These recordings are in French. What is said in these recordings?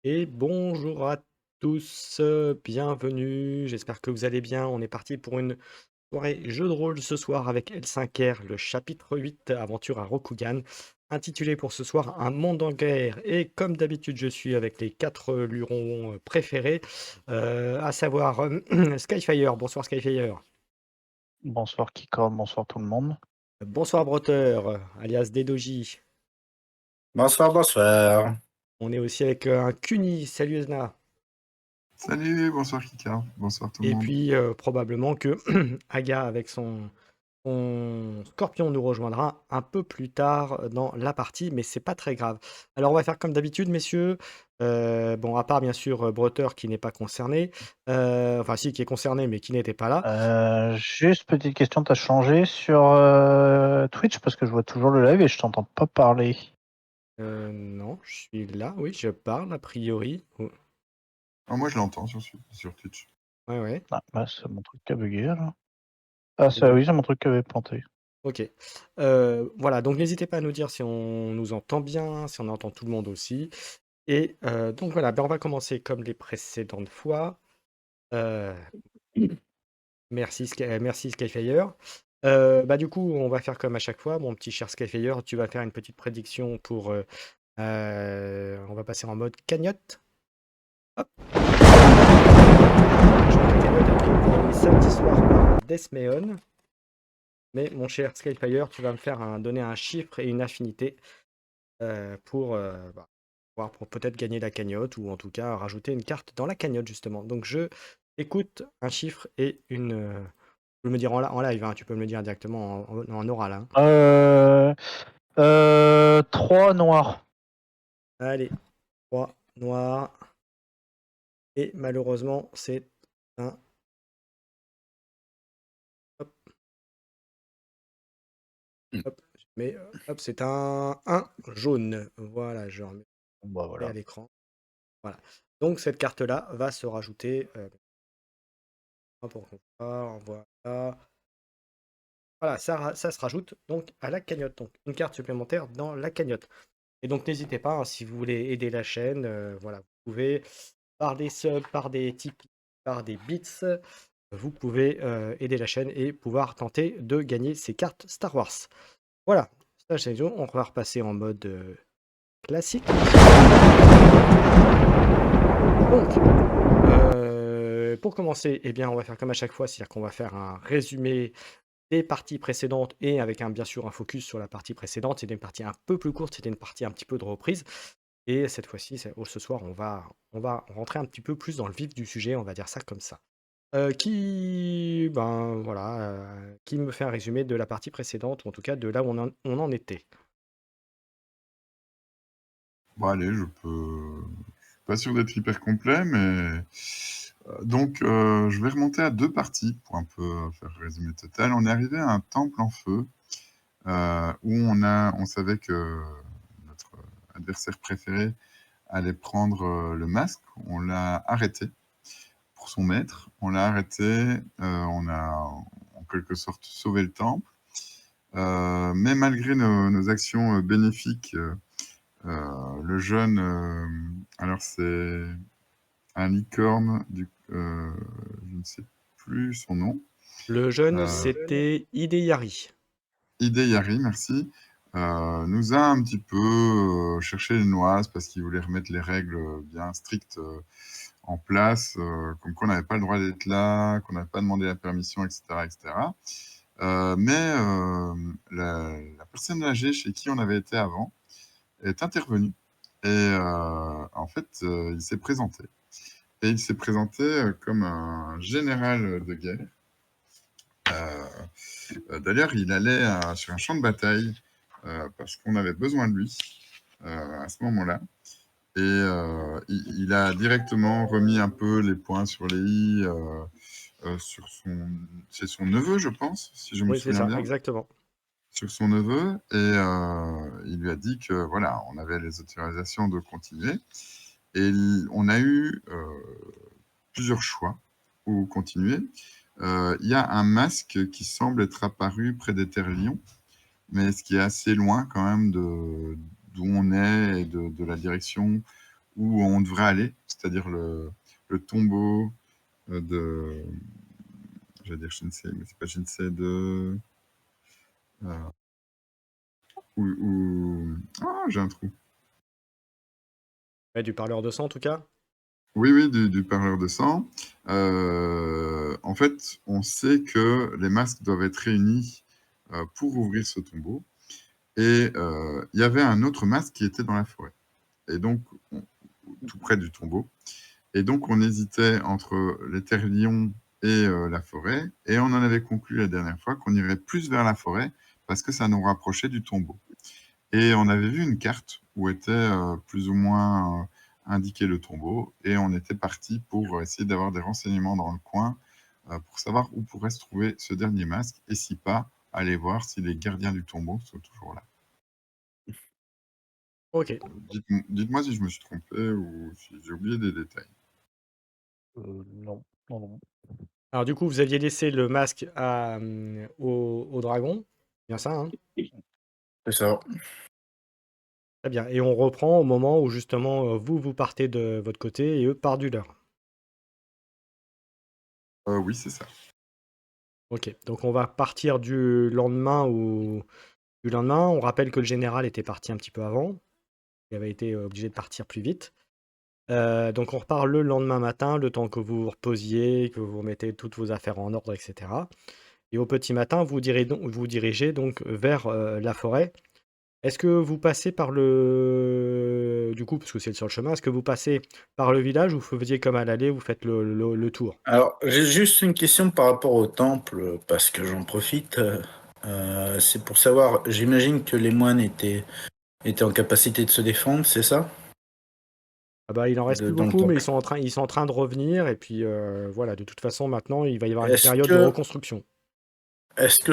Et bonjour à tous, bienvenue, j'espère que vous allez bien. On est parti pour une soirée jeu de rôle ce soir avec L5R, le chapitre 8, Aventure à Rokugan, intitulé pour ce soir Un monde en guerre. Et comme d'habitude, je suis avec les 4 lurons préférés, à savoir Skyfire. Bonsoir Skyfire. Bonsoir Kika, bonsoir tout le monde. Bonsoir Broteur, alias Dedoji. Bonsoir, bonsoir. On est aussi avec un Kuni. Salut Esna. Salut, bonsoir Kika, bonsoir tout le Et monde. puis probablement que Aga avec son scorpion nous rejoindra un peu plus tard dans la partie, mais c'est pas très grave. Alors on va faire comme d'habitude, messieurs. Bon, à part bien sûr Broteur qui n'est pas concerné, enfin si qui est concerné mais qui n'était pas là. Juste petite question, t'as changé sur Twitch parce que je vois toujours le live et je t'entends pas parler. Non, je suis là, oui, je parle a priori. Oh, Ah, moi je l'entends sur Twitch. ouais, ouais. Ah, bah, c'est mon truc qui a bugué là. Ah ça Et- oui, c'est mon truc qui avait planté. Ok. Voilà, donc n'hésitez pas à nous dire si on nous entend bien, si on entend tout le monde aussi. Et donc voilà, ben on va commencer comme les précédentes fois. Euh, merci Skyfire. Bah du coup, on va faire comme à chaque fois. Mon petit cher Skyfire, tu vas faire une petite prédiction pour. On va passer en mode cagnotte. Hop. Je crois que la cagnotte a été émis samedi soir par Desmeon. Mais mon cher Skyfire, tu vas me faire donner un chiffre et une affinité pour, pour peut-être gagner la cagnotte ou en tout cas rajouter une carte dans la cagnotte justement. Donc je écoute un chiffre et une. Tu peux me le dire en live, hein, tu peux me le dire directement en oral, hein. 3 noirs. Allez, 3 noirs. Et malheureusement, c'est un. Hop, hop, mais hop, c'est un jaune. Voilà, je remets Bah à voilà. l'écran. Voilà. Donc cette carte-là va se rajouter. Pour qu'on voit, voilà. Voilà, ça se rajoute donc à la cagnotte. Donc une carte supplémentaire dans la cagnotte. Et donc n'hésitez pas, hein, si vous voulez aider la chaîne, voilà, vous pouvez par des subs, par des Tipeee, par des bits, vous pouvez aider la chaîne et pouvoir tenter de gagner ces cartes Star Wars. Voilà, ça c'est tout. On va repasser en mode classique. Donc, pour commencer, eh bien, on va faire comme à chaque fois, c'est-à-dire qu'on va faire un résumé des parties précédentes et avec bien sûr un focus sur la partie précédente. C'était une partie un peu plus courte, c'était une partie un petit peu de reprise. Et cette fois-ci, ce soir, on va rentrer un petit peu plus dans le vif du sujet, on va dire ça comme ça. Ben voilà, qui me fait un résumé de la partie précédente, ou en tout cas de là où on en était. Bon allez, je suis pas sûr d'être hyper complet, mais donc je vais remonter à deux parties pour un peu faire le résumé total. On est arrivé à un temple en feu où on savait que notre adversaire préféré allait prendre le masque. On l'a arrêté pour son maître. On l'a arrêté. On a en quelque sorte sauvé le temple. Mais malgré nos actions bénéfiques, le jeune, alors c'est un licorne, je ne sais plus son nom. Le jeune, Euh, c'était Hideyari. Hideyari, merci, nous a un petit peu cherché les noises parce qu'il voulait remettre les règles bien strictes en place, comme qu'on n'avait pas le droit d'être là, qu'on n'avait pas demandé la permission, etc. etc. Mais la personne âgée chez qui on avait été avant est intervenue. Et en fait, il s'est présenté. Et il s'est présenté comme un général de guerre. D'ailleurs, il allait sur un champ de bataille parce qu'on avait besoin de lui à ce moment-là. Et il a directement remis un peu les points sur les i sur c'est son neveu, je pense, si je me Oui, c'est souviens ça, bien, exactement. sur son neveu. Et il lui a dit que voilà, on avait les autorisations de continuer. Et on a eu plusieurs choix pour continuer. Il y a un masque qui semble être apparu près des terres Lions, mais ce qui est assez loin quand même d'où on est et de la direction où on devrait aller, c'est-à-dire le tombeau de... J'allais dire Shinsei, mais c'est pas Shinsei de... Ah, j'ai un trou. Ouais, du parleur de sang en tout cas. Oui, oui, du parleur de sang. En fait, on sait que les masques doivent être réunis pour ouvrir ce tombeau. Et il y avait un autre masque qui était dans la forêt. Et donc, tout près du tombeau. Et donc, on hésitait entre les terres lions et la forêt. Et on en avait conclu la dernière fois qu'on irait plus vers la forêt parce que ça nous rapprochait du tombeau. Et on avait vu une carte où était plus ou moins indiqué le tombeau. Et on était parti pour essayer d'avoir des renseignements dans le coin pour savoir où pourrait se trouver ce dernier masque. Et si pas, aller voir si les gardiens du tombeau sont toujours là. Ok. Dites-moi si je me suis trompé ou si j'ai oublié des détails. Non, non, non. Alors du coup, vous aviez laissé le masque au dragon. Bien ça, hein? C'est ça. Très bien. Et on reprend au moment où justement vous partez de votre côté et eux partent du leur. Oui, c'est ça. Ok. Donc on va partir du lendemain ou du lendemain. On rappelle que le général était parti un petit peu avant. Il avait été obligé de partir plus vite. Donc on repart le lendemain matin, le temps que vous vous reposiez, que vous remettez toutes vos affaires en ordre, etc. Et au petit matin, vous dirigez donc vers la forêt. Est-ce que vous passez par le... Du coup, parce que c'est le seul chemin, est-ce que vous passez par le village ou vous faisiez comme à l'aller, vous faites le tour? Alors, j'ai juste une question par rapport au temple, parce que j'en profite. C'est pour savoir, j'imagine que les moines étaient en capacité de se défendre, c'est ça? Ah bah, il en reste plus Dans le beaucoup, mais temple. ils sont en train de revenir. Et puis voilà, de toute façon, maintenant, il va y avoir une Est-ce période de que, reconstruction. est-ce que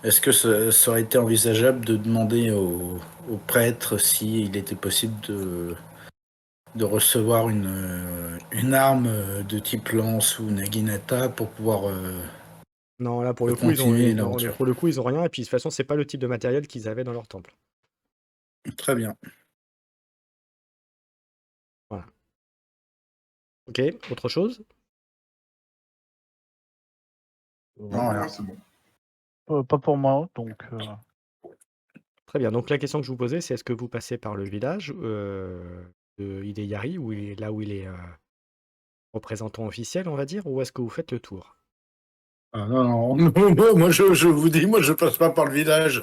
est-ce que ça aurait été envisageable de demander au prêtre s'il était possible de recevoir une arme de type lance ou naginata pour pouvoir Non, là, pour le coup, continuer l'aventure? pour le coup, ils ont rien. Et puis, de toute façon, c'est pas le type de matériel qu'ils avaient dans leur temple. Très bien. Voilà. Ok, autre chose? Non, Non, pour rien. moi, c'est bon. Pas pour moi, donc Très bien. Donc, la question que je vous posais, c'est est-ce que vous passez par le village de Hideyari, là où il est représentant officiel, on va dire, ou est-ce que vous faites le tour? Ah, non, non, je vous dis, moi je passe pas par le village.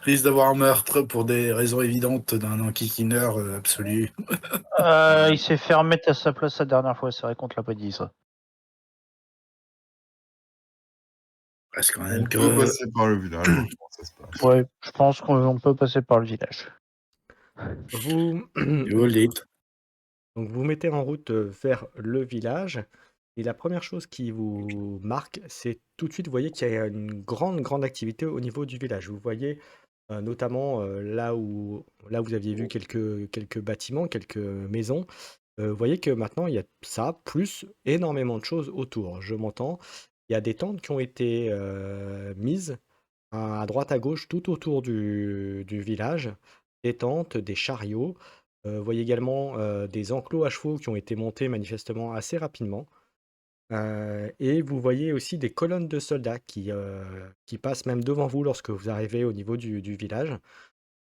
Risque d'avoir un meurtre pour des raisons évidentes d'un enquiquineur absolu. il s'est fait remettre à sa place la dernière fois, c'est vrai qu'on te l'a pas dit ça. Reste quand On même peut que passer par le village, voir comment ça se passe. Ouais, je pense qu'on peut passer par le village. Vous, vous le dites. donc vous mettez en route vers le village et la première chose qui vous marque, c'est tout de suite, vous voyez qu'il y a une grande activité au niveau du village. Vous voyez notamment là où vous aviez vu quelques bâtiments, quelques maisons. Vous voyez que maintenant, il y a ça, plus énormément de choses autour. Je m'entends. Il y a des tentes qui ont été mises à droite, à gauche, tout autour du village. Des tentes, des chariots. Vous voyez également des enclos à chevaux qui ont été montés manifestement assez rapidement. Et vous voyez aussi des colonnes de soldats qui passent même devant vous lorsque vous arrivez au niveau du village.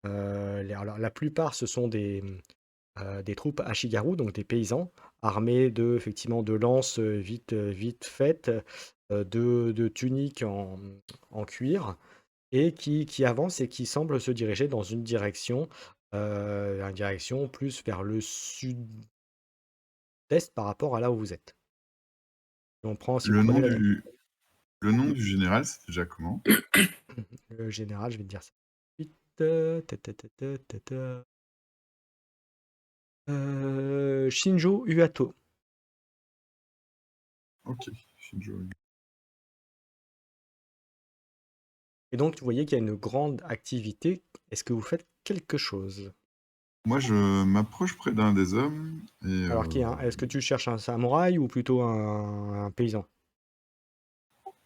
Alors, la plupart, ce sont des troupes Ashigaru, donc des paysans, armés effectivement, de lances vite faites, de tuniques en cuir, et qui avancent et qui semblent se diriger dans une direction plus vers le sud-est par rapport à là où vous êtes. Si vous Le prenez nom la le nom du général, c'est déjà comment? le général, je vais te dire ça tout de suite. Ta, ta, ta, ta, ta, ta. Shinjo Uato. Ok. Shinjo. Et donc, vous voyez qu'il y a une grande activité. Est-ce que vous faites quelque chose? Moi, je m'approche près d'un des hommes et Alors, est-ce que tu cherches un samouraï ou plutôt un paysan?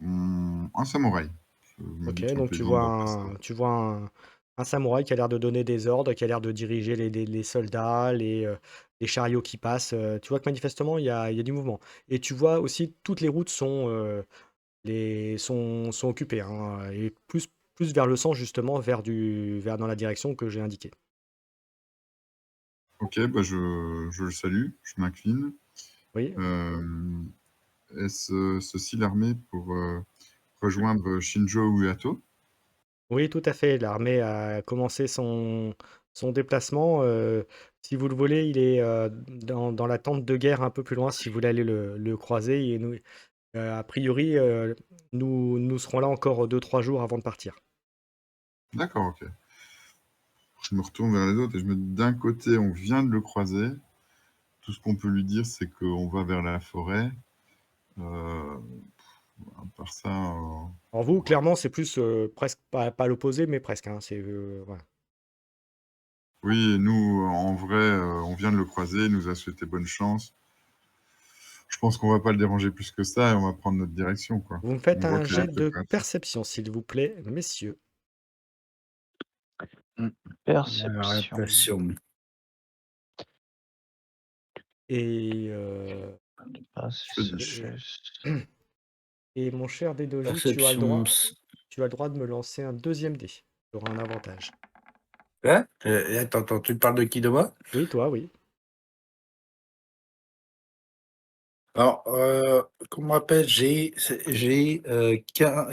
un samouraï. Je me Ok, dis qu'un donc tu paysan ne vois doit pas savoir. tu vois un samouraï qui a l'air de donner des ordres, qui a l'air de diriger les soldats, les chariots qui passent. Tu vois que manifestement, il y a du mouvement. Et tu vois aussi toutes les routes sont occupées, hein, et plus vers le centre, justement, vers dans la direction que j'ai indiquée. Ok, bah je le salue, je m'incline. Oui, Est-ce ceci l'armée pour rejoindre Shinjo Uehato? oui, tout à fait. L'armée a commencé son déplacement. Si vous le voulez, il est dans la tente de guerre un peu plus loin si vous voulez aller le croiser. Et nous, a priori, nous serons là encore 2-3 jours avant de partir. D'accord, ok. Je me retourne vers les autres et je me dis, d'un côté, on vient de le croiser. Tout ce qu'on peut lui dire, c'est qu'on va vers la forêt. À part ça, Alors vous, clairement, c'est plus presque pas l'opposé, mais presque, hein, voilà. oui, et nous, en vrai, on vient de le croiser, il nous a souhaité bonne chance. Je pense qu'on va pas le déranger plus que ça et on va prendre notre direction, quoi. Vous me faites On voit un qu'il est jet de prêt à tout. perception, s'il vous plaît, messieurs. Perception. Répression. Et, Ah, Je fais c'est 10. sagesse. et mon cher Dédoji, Perception. tu as le droit de me lancer un deuxième dé. Tu auras un avantage. Hein? Attends, tu parles de qui, de moi? Oui, toi, oui. Alors, qu'on me rappelle, j'ai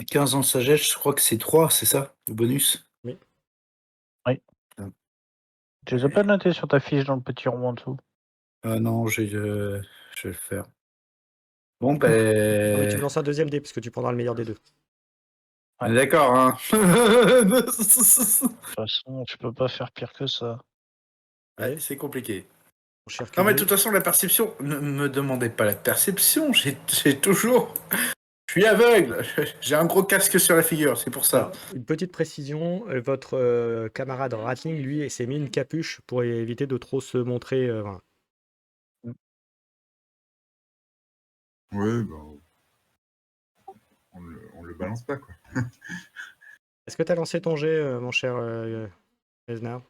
15 ans de sagesse, je crois que c'est 3, c'est ça, le bonus? Oui. Oui. Ah. Tu les as pas notés sur ta fiche dans le petit rond en dessous? Non, je vais le faire. Bon, Non, mais tu me ben, lances un deuxième dé, parce que tu prendras le meilleur des deux. Ouais. d'accord, hein. De toute façon, tu peux pas faire pire que ça. Ouais, c'est compliqué. Mon cher Non, mais de QB. toute façon, la perception, ne me demandez pas la perception, j'ai toujours... Je suis aveugle, j'ai un gros casque sur la figure, c'est pour ça. Alors, une petite précision, votre camarade Ratling, lui, s'est mis une capuche pour éviter de trop se montrer. Voilà. Ouais, bah, on le balance pas, quoi. Est-ce que tu as lancé ton jet, mon cher Esnar?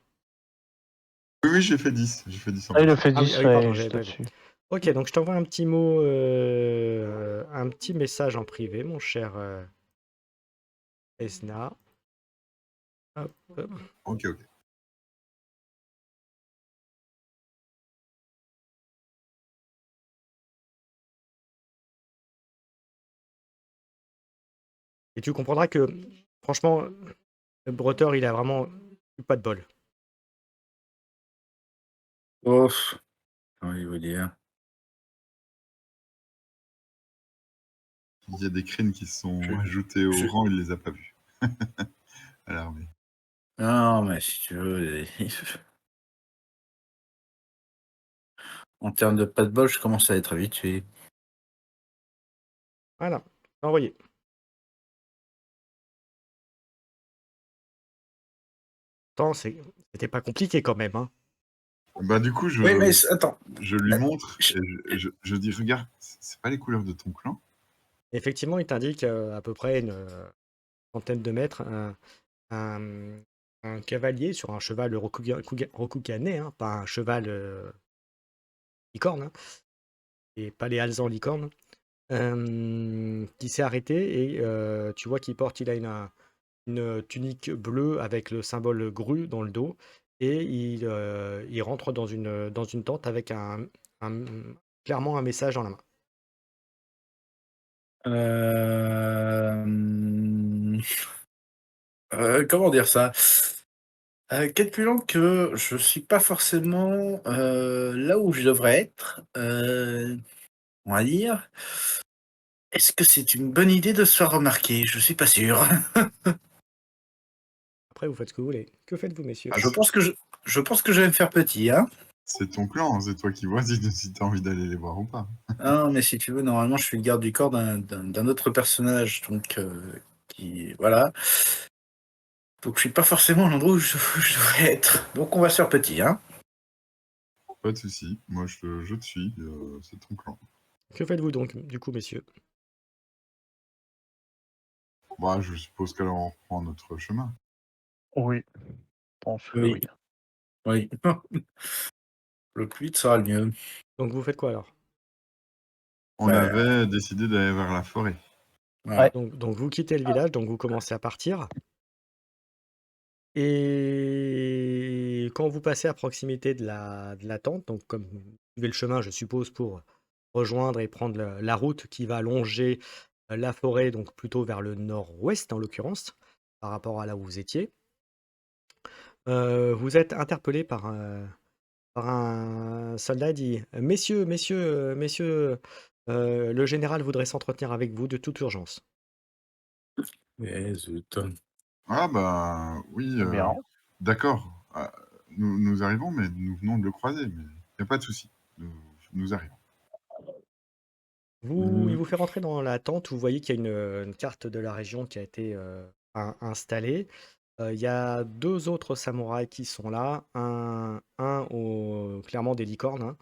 Oui, j'ai fait 10. J'ai fait 10 en Ah, il a plus. fait Ah oui, 10, ah oui, pardon, ouais, j'avais juste pas vu. au-dessus. Ok, donc je t'envoie un petit mot, un petit message en privé, mon cher Esna. Hop, hop. Ok, ok. Et tu comprendras que, franchement, le Breteur, il a vraiment eu pas de bol. Oh, comment il veut dire. Il y a des crines qui sont Je- ajoutés au je- rang, il les a pas vus. À l'armée. Non, mais si tu veux... En termes de pas de bol, je commence à être habitué. Voilà, envoyé. Pourtant, c'était pas compliqué quand même, hein. Bah, du coup, Oui, mais attends. je lui montre Je- et je dis, regarde, c'est pas les couleurs de ton clan. Effectivement, il t'indique à peu près une centaine de mètres un, un cavalier sur un cheval Rokugane, hein, pas un cheval licorne, hein, et pas les alezans licorne, qui s'est arrêté et tu vois il a une tunique bleue avec le symbole grue dans le dos et il rentre dans une tente avec clairement un message dans la main. Euh, comment dire ça? Calculant que je suis pas forcément là où je devrais être, on va dire, est-ce que c'est une bonne idée de se faire remarquer? Je suis pas sûr. Après, vous faites ce que vous voulez. Que faites-vous, messieurs? Ah, je pense que je vais me faire petit, hein. C'est ton clan, hein, c'est toi qui vois si t'as envie d'aller les voir ou pas. Ah, mais si tu veux, normalement, je suis le garde du corps d'un autre personnage, donc qui voilà. Donc je suis pas forcément à l'endroit où je devrais être. Donc on va se faire petit, hein. Pas de souci, moi je te suis, c'est ton clan. Que faites-vous donc, du coup, messieurs? Bah, je suppose qu'alors on reprend notre chemin. Oui. pense que Oui, oui. oui. Le plus vite sera le mieux. Donc vous faites quoi alors? On Bah, avait décidé d'aller vers la forêt. voilà. Ouais. Donc vous quittez le village, donc vous commencez à partir. Et quand vous passez à proximité de la tente, donc comme vous suivez le chemin, je suppose, pour rejoindre et prendre la route qui va longer la forêt, donc plutôt vers le nord-ouest en l'occurrence, par rapport à là où vous étiez, vous êtes interpellé par un soldat dit: Messieurs, messieurs, messieurs, le général voudrait s'entretenir avec vous de toute urgence. Mais zut. Ah bah oui, Très bien. d'accord. Nous arrivons, mais nous venons de le croiser. Mais il n'y a pas de souci. Nous arrivons. Il vous fait rentrer dans la tente où vous voyez qu'il y a une carte de la région qui a été installée. Il y a deux autres samouraïs qui sont là, clairement des licornes, hein.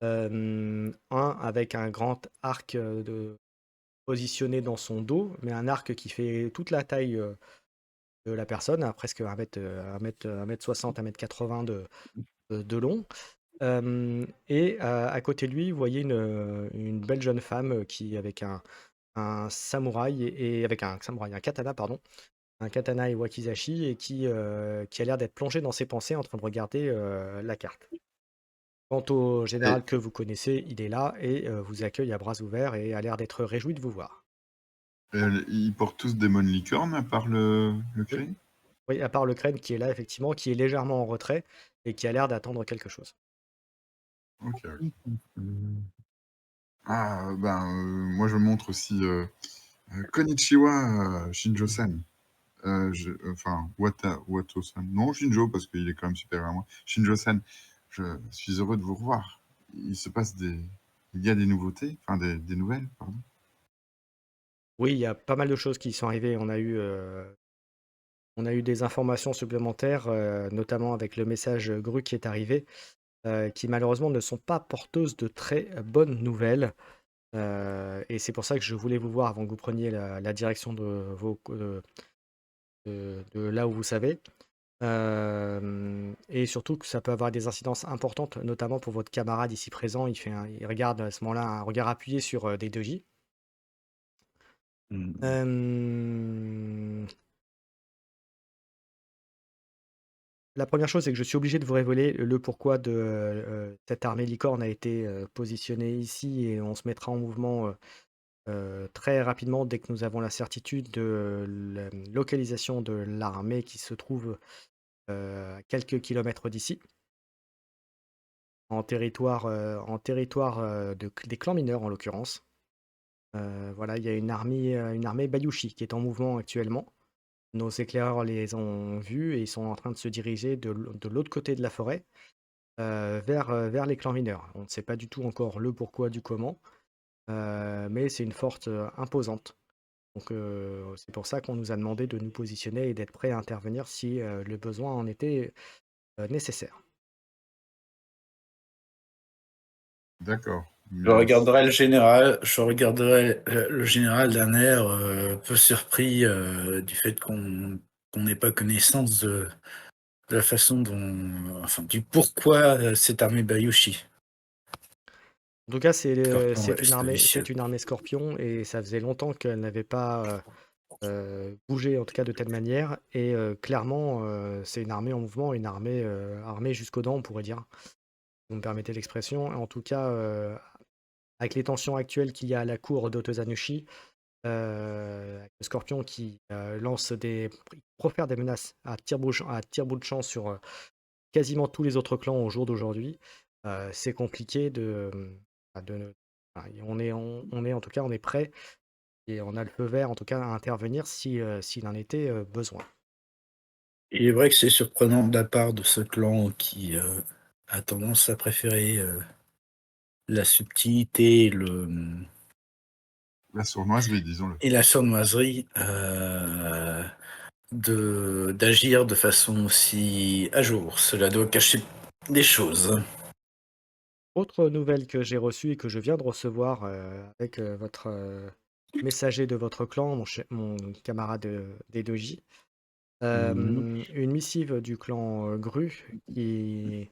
Un avec un grand arc positionné dans son dos, mais un arc qui fait toute la taille de la personne, à presque 1 mètre 60, 1 mètre 80 de long. Et à côté de lui, vous voyez une belle jeune femme qui, avec un samouraï et avec un katana, pardon, un katana et wakizashi, et qui a l'air d'être plongée dans ses pensées en train de regarder la carte. Quant au Et, général que vous connaissez, il est là et vous accueille à bras ouverts et a l'air d'être réjoui de vous voir. ils portent tous des bonnes licornes, à part le Oui, crane? oui, à part le crâne qui est là, effectivement, qui est légèrement en retrait et qui a l'air d'attendre quelque chose. Ok, ok. Ah, ben, moi je montre aussi Konnichiwa, Shinjo-san. Enfin, Wato-san. Non, Shinjo, parce qu'il est quand même supérieur à moi. Shinjo-san, je suis heureux de vous revoir. Il se passe des... Il y a des nouveautés, enfin des nouvelles, pardon. Oui, il y a pas mal de choses qui sont arrivées. On a eu des informations supplémentaires, notamment avec le message GRU qui est arrivé, qui malheureusement ne sont pas porteuses de très bonnes nouvelles. Et c'est pour ça que je voulais vous voir avant que vous preniez la direction de là où vous savez. Et surtout que ça peut avoir des incidences importantes, notamment pour votre camarade ici présent. Il regarde à ce moment-là un regard appuyé sur des doji. Mm. Euh, La première chose, c'est que je suis obligé de vous révéler le pourquoi de cette armée licorne a été positionnée ici, et on se mettra en mouvement très rapidement dès que nous avons la certitude de la localisation de l'armée qui se trouve à quelques kilomètres d'ici, en territoire des clans mineurs en l'occurrence. Voilà, il y a une armée Bayushi qui est en mouvement actuellement. Nos éclaireurs les ont vus et ils sont en train de se diriger de l'autre côté de la forêt. Vers les clans mineurs. On ne sait pas du tout encore le pourquoi du comment, mais c'est une force imposante. Donc c'est pour ça qu'on nous a demandé de nous positionner et d'être prêts à intervenir si le besoin en était nécessaire. D'accord. Je regarderai le général d'un air peu surpris du fait qu'on n'ait pas connaissance de la façon dont, enfin, du pourquoi cette armée Bayushi. En tout cas, Scorpion reste vicieux. c'est une armée Scorpion et ça faisait longtemps qu'elle n'avait pas bougé, en tout cas de telle manière. Et clairement, c'est une armée en mouvement, une armée armée jusqu'aux dents, on pourrait dire. Vous me permettez l'expression. En tout cas, avec les tensions actuelles qu'il y a à la cour d'Otozanushi, avec le Scorpion qui profère des menaces à tire-bouche de champ sur quasiment tous les autres clans au jour d'aujourd'hui, c'est compliqué voilà, on est en tout cas on est prêt et on a le feu vert en tout cas à intervenir si, s'il en était besoin. Il est vrai que c'est surprenant de la part de ce clan qui a tendance à préférer la subtilité La sournoiserie, disons-le. et la sournoiserie d'agir de façon aussi à jour. Cela doit cacher des choses. Autre nouvelle que j'ai reçue et que je viens de recevoir avec votre messager de votre clan, mon camarade Dedoji. Une missive du clan Gru qui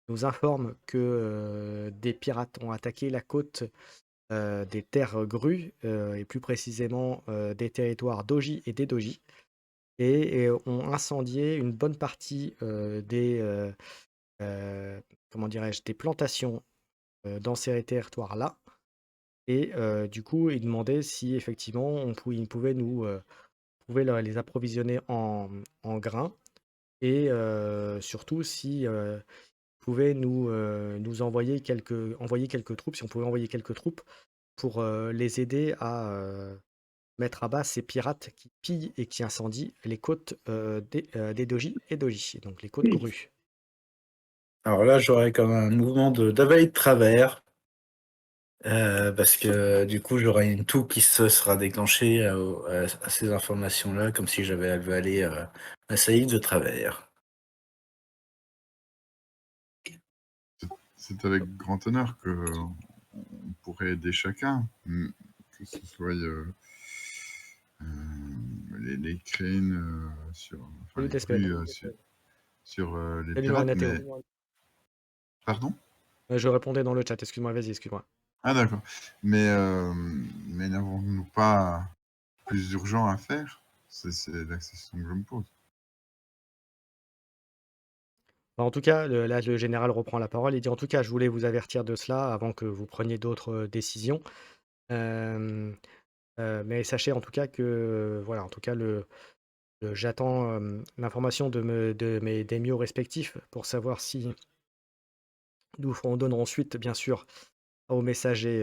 nous informe que des pirates ont attaqué la côte des terres Gru, et plus précisément des territoires d'Oji et d'Edoji, et ont incendié une bonne partie comment dirais-je, des plantations dans ces territoires-là. Et du coup, ils demandaient si effectivement ils pouvaient les approvisionner en grains, et surtout si pouvaient nous envoyer quelques troupes, si on pouvait envoyer quelques troupes pour les aider à mettre à bas ces pirates qui pillent et qui incendient les côtes d'Edoji et d'Oji, donc les côtes Gru. Alors là, j'aurais comme un mouvement d'avaler de travers, parce que du coup, j'aurais une toux qui se sera déclenchée à ces informations-là, comme si j'avais avalé la salive de travers. C'est avec grand honneur qu'on pourrait aider chacun, que ce soit les crânes sur, enfin, Salut les Tesped. crues sur les Salut pirates, Marinateo. mais... Pardon? Je répondais dans le chat, excuse-moi, vas-y, excuse-moi. Ah d'accord. Mais n'avons-nous pas plus urgent à faire? C'est la question que je me pose. En tout cas, là, le général reprend la parole. Il dit: «En tout cas, je voulais vous avertir de cela avant que vous preniez d'autres décisions. Hem, mais sachez en tout cas que, voilà, en tout cas, j'attends l'information de mes daimyos respectifs pour savoir si nous donnerons suite, bien sûr, au messager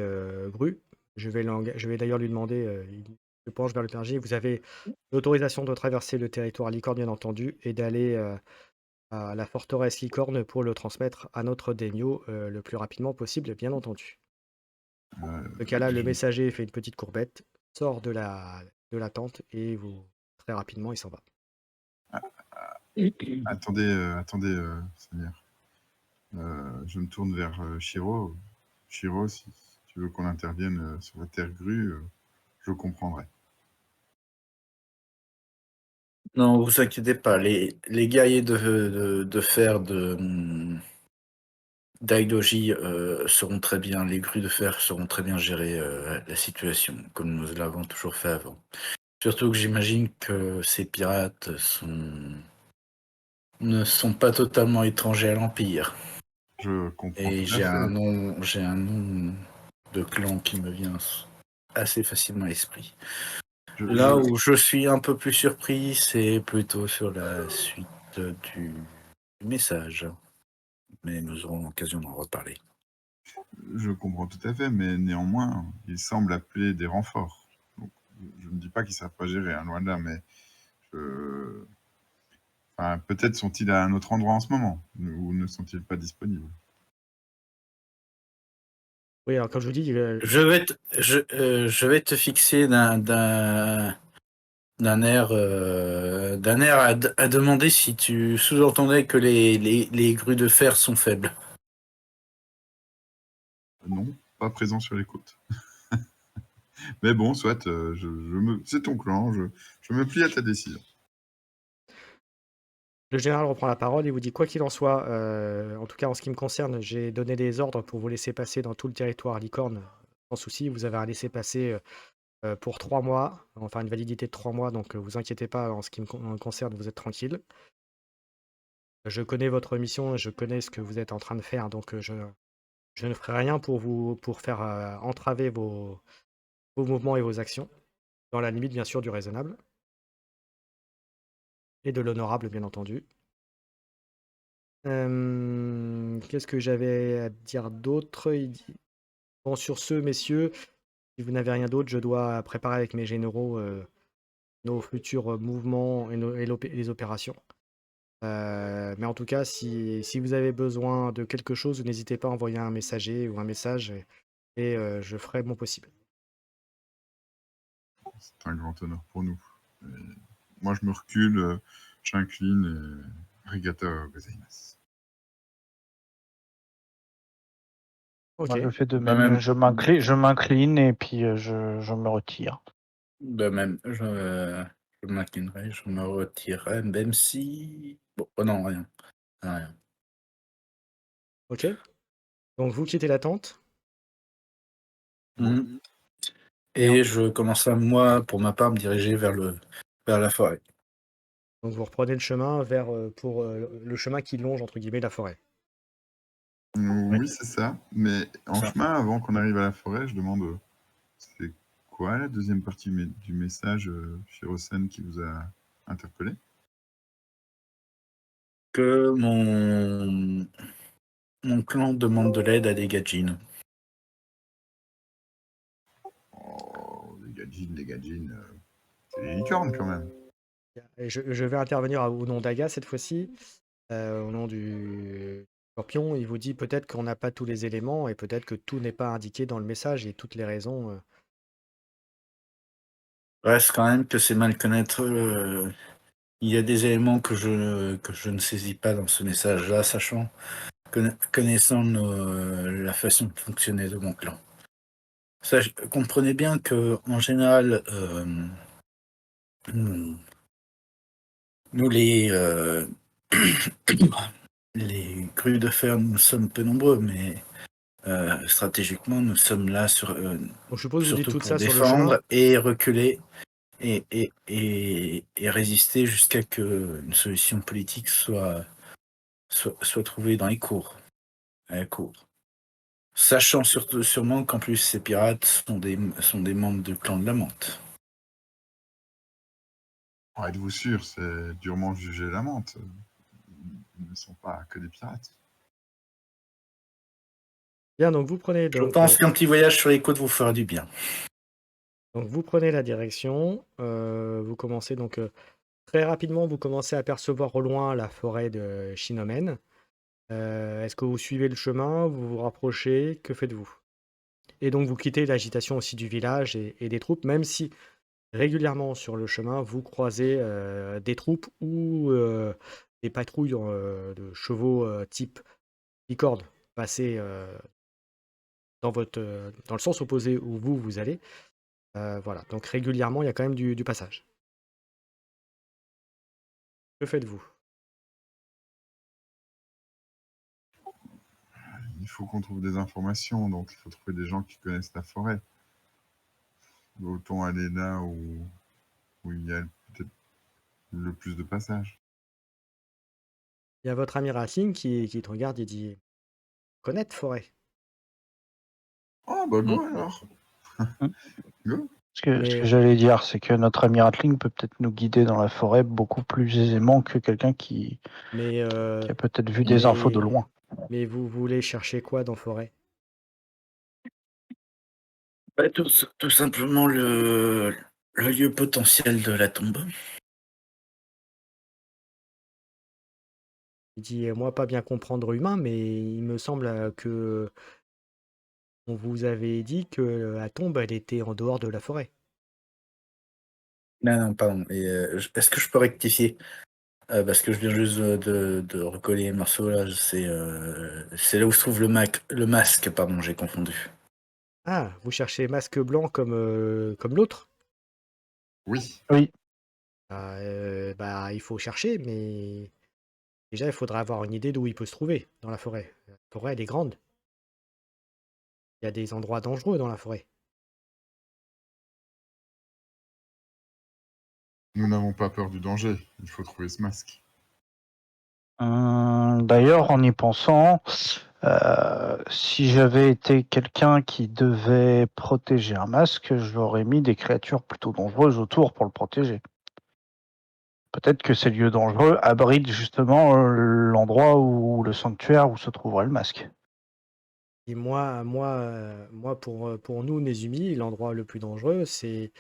Gru. Je vais d'ailleurs lui demander, il se penche vers le clergé: vous avez l'autorisation de traverser le territoire Licorne, bien entendu, et d'aller à la forteresse Licorne pour le transmettre à notre daimyo le plus rapidement possible, bien entendu. Dans ce cas-là, le messager fait une petite courbette, sort de la tente, et très rapidement, il s'en va. Attendez, Seigneur. Je me tourne vers Shiro. Shiro, si tu veux qu'on intervienne sur la terre grue, je comprendrai. Non, vous inquiétez pas, les guerriers de fer d'Aidoji seront très bien, les grues de fer seront très bien gérer la situation, comme nous l'avons toujours fait avant. Surtout que j'imagine que ces pirates ne sont pas totalement étrangers à l'Empire. Je comprends Et tout à fait. j'ai un nom de clan qui me vient assez facilement à l'esprit. Là où je suis un peu plus surpris, c'est plutôt sur la suite du message. Mais nous aurons l'occasion d'en reparler. Je comprends tout à fait, mais néanmoins, il semble appeler des renforts. Donc, je ne dis pas qu'ils ne savent pas gérer, hein, loin de là, mais enfin, peut-être sont-ils à un autre endroit en ce moment, ou ne sont-ils pas disponibles? Oui, alors comme je vous dis, Je vais te fixer d'un air à demander si tu sous-entendais que les grues de fer sont faibles. Non, pas présent sur les côtes. Mais bon, soit, c'est ton clan, je me plie à ta décision. le général reprend la parole et vous dit: «Quoi qu'il en soit, en tout cas en ce qui me concerne, j'ai donné des ordres pour vous laisser passer dans tout le territoire Licorne, sans souci. Vous avez un laissez-passer pour 3 mois, enfin une validité de 3 mois, donc vous inquiétez pas, en ce qui me concerne, vous êtes tranquille. Je connais votre mission et je connais ce que vous êtes en train de faire, donc je ne ferai rien pour faire entraver vos mouvements et vos actions, dans la limite bien sûr du raisonnable et de l'honorable, bien entendu.» Qu'est-ce que j'avais à dire d'autre? Il dit: «Bon, sur ce, messieurs, si vous n'avez rien d'autre, je dois préparer avec mes généraux nos futurs mouvements et les opérations. Mais en tout cas, si vous avez besoin de quelque chose, n'hésitez pas à envoyer un messager ou un message, et je ferai mon possible.» C'est un grand honneur pour nous. Et moi, je me recule, j'incline et Arigato gozaimasu. Ok. Moi, je fais de Bah, même. même. Je m'incline et puis je me retire. De même, je Je m'inclinerai, je me retirerai, même si... Bon, oh non, rien. Rien. Ok. Donc vous quittez la tente. Mhm. Et en- Et je commence à, moi, pour ma part, me diriger vers la forêt. Donc vous reprenez le chemin vers pour le chemin qui longe entre guillemets la forêt. Oui, c'est ça. Mais en Ça. chemin, avant qu'on arrive à la forêt, je demande c'est quoi la deuxième partie du message Shirosen qui vous a interpellé? Que mon clan demande de l'aide à des gadjins. Oh, les gadjins, c'est les licornes quand même. Et je vais intervenir au nom d'Aga cette fois-ci, au nom du Scorpion. Il vous dit peut-être qu'on n'a pas tous les éléments et peut-être que tout n'est pas indiqué dans le message et toutes les raisons. Reste quand même que c'est mal connaître. Il y a des éléments que je ne saisis pas dans ce message-là, connaissant la façon de fonctionner de mon clan. Comprenez bien que en général, nous les grues de fer, nous sommes peu nombreux, mais stratégiquement, nous sommes là Donc je suppose que vous dites surtout tout pour ça sur le chemin. défendre et reculer et résister jusqu'à que une solution politique soit trouvée dans les cours. À la cour. Sachant sûrement qu'en plus ces pirates sont des membres du clan de la Menthe. Oh, êtes-vous sûr, c'est durement jugé la menthe. Ils ne sont pas que des pirates. Bien, donc vous prenez Je pense qu'un petit voyage sur les côtes vous fera du bien. donc vous prenez la direction. Vous commencez donc très rapidement, vous commencez à apercevoir au loin la forêt de Shinomen. Est-ce que vous suivez le chemin, vous vous rapprochez, que faites-vous? Et donc vous quittez l'agitation aussi du village et des troupes, même si régulièrement sur le chemin, vous croisez des troupes ou des patrouilles de chevaux type licorne passer dans le sens opposé où vous allez. Voilà, donc régulièrement, il y a quand même du passage. Que faites-vous? Il faut qu'on trouve des informations, donc il faut trouver des gens qui connaissent la forêt. Autant aller là où il y a peut-être le plus de passages. Il y a votre ami Racing qui te regarde et dit connaître forêt. Oh, bah go alors. Go. Ce que Mais, j'allais dire, c'est que notre ami Ratling peut peut-être nous guider dans la forêt beaucoup plus aisément que quelqu'un qui mais, a peut-être vu des infos de loin. mais vous voulez chercher quoi dans forêt? Bah, tout simplement le lieu potentiel de la tombe. Il dit moi pas bien comprendre humain, mais il me semble que on vous avait dit que la tombe elle était en dehors de la forêt. Non, pardon. Est-ce que je peux rectifier? Parce que je viens juste de recoller le morceau là. C'est là où se trouve le masque, pardon, j'ai confondu. Ah, vous cherchez masque blanc comme l'autre? Oui. Oui, Bah il faut chercher, mais déjà il faudra avoir une idée d'où il peut se trouver dans la forêt. La forêt elle est grande. Il y a des endroits dangereux dans la forêt. Nous n'avons pas peur du danger. Il faut trouver ce masque. D'ailleurs, en y pensant, si j'avais été quelqu'un qui devait protéger un masque, j'aurais mis des créatures plutôt dangereuses autour pour le protéger. Peut-être que ces lieux dangereux abritent justement l'endroit où le sanctuaire où se trouverait le masque. Et moi pour nous, Nezumi, l'endroit le plus dangereux, c'est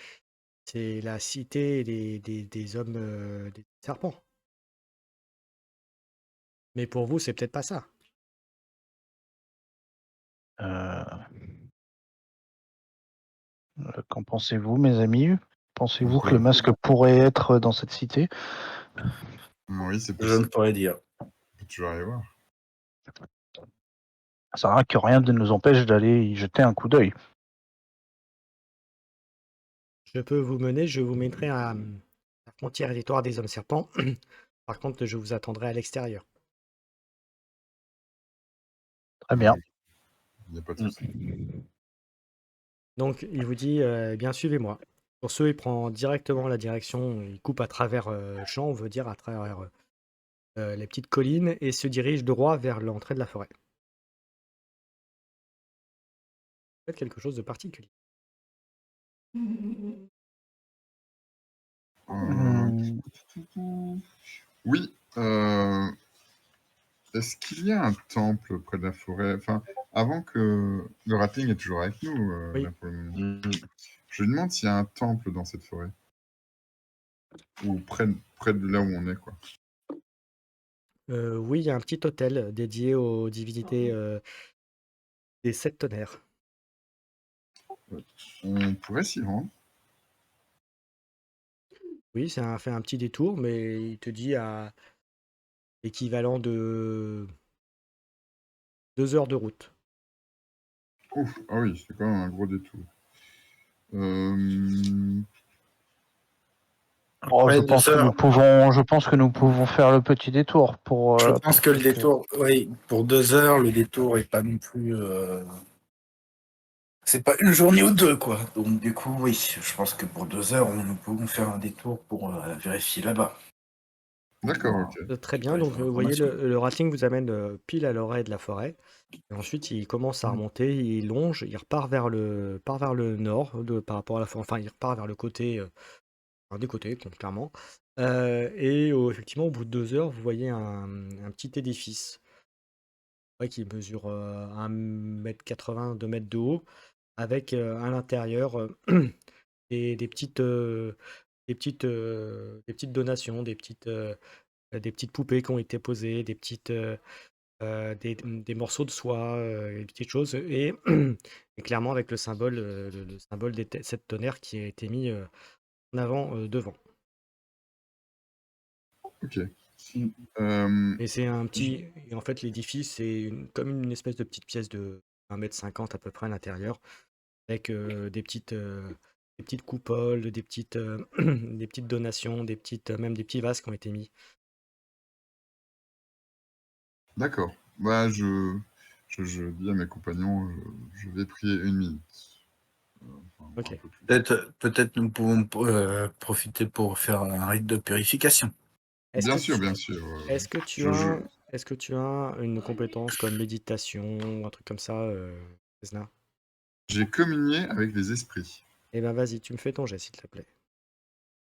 la cité des hommes des serpents. Mais pour vous, c'est peut-être pas ça. Qu'en pensez-vous, mes amis? Pensez-vous que Quoi le masque pourrait être dans cette cité? Oui, c'est Je ne possible. pourrais dire. On peut toujours aller voir. Ça sert à rien que rien ne nous empêche d'aller y jeter un coup d'œil. Je peux vous mener, je vous mettrai à frontière et territoire des hommes serpents. Par contre, je vous attendrai à l'extérieur. Très bien. Il n'y a pas de souci. Donc, il vous dit, bien, suivez-moi. Pour ce, il prend directement la direction, il coupe à travers le champ, on veut dire, à travers les petites collines, et se dirige droit vers l'entrée de la forêt. Faites quelque chose de particulier. Euh, Hmm, Oui. Est-ce qu'il y a un temple près de la forêt? Enfin, avant que le rating est toujours avec nous, Oui. là, pour le moment. Je lui demande s'il y a un temple dans cette forêt. Ou près de là où on est, quoi. Oui, il y a un petit hôtel dédié aux divinités des 7 tonnerres. On pourrait s'y rendre. Oui, fait un petit détour, mais il te dit à l'équivalent de 2 heures de route. Ouf, ah oui, c'est quand même un gros détour. Euh, Oh, Après je 2 pense que heures, nous pouvons faire le petit détour je pense pour que le quelques. détour, oui, pour 2 heures, le détour est pas non plus. C'est pas une journée ou deux, quoi. Donc, du coup, oui, je pense que pour 2 heures, nous pouvons faire un détour pour vérifier là-bas. D'accord, ok. Très bien, donc vous voyez, le rating vous amène pile à l'oreille de la forêt. Et ensuite, il commence à remonter, il longe, il repart vers le nord par rapport à la forêt. Enfin, il repart vers le côté, des côtés, clairement. Effectivement, au bout de 2 heures, vous voyez un petit édifice, ouais, qui mesure 1,80 m, 2 mètres de haut, avec à l'intérieur des petites donations, des petites poupées qui ont été posées, des morceaux de soie, des petites choses, et clairement avec le symbole, le symbole des 7 tonnerres qui a été mis en avant devant. Ok. Mm. Et en fait, l'édifice, c'est comme une espèce de petite pièce de 1,50 m à peu près à l'intérieur, avec des petites coupoles, des petites donations, même des petits vases qui ont été mis. D'accord. Bah, je dis à mes compagnons, je vais prier 1 minute. Enfin, Ok. un peu plus. Peut-être nous pouvons profiter pour faire un rite de purification. Est-ce Bien que sûr, tu, bien sûr. est-ce que tu Je- as, est-ce que tu as une compétence comme méditation ou un truc comme ça, Esna? J'ai communié avec les esprits. Eh ben vas-y, tu me fais ton jet, s'il te plaît.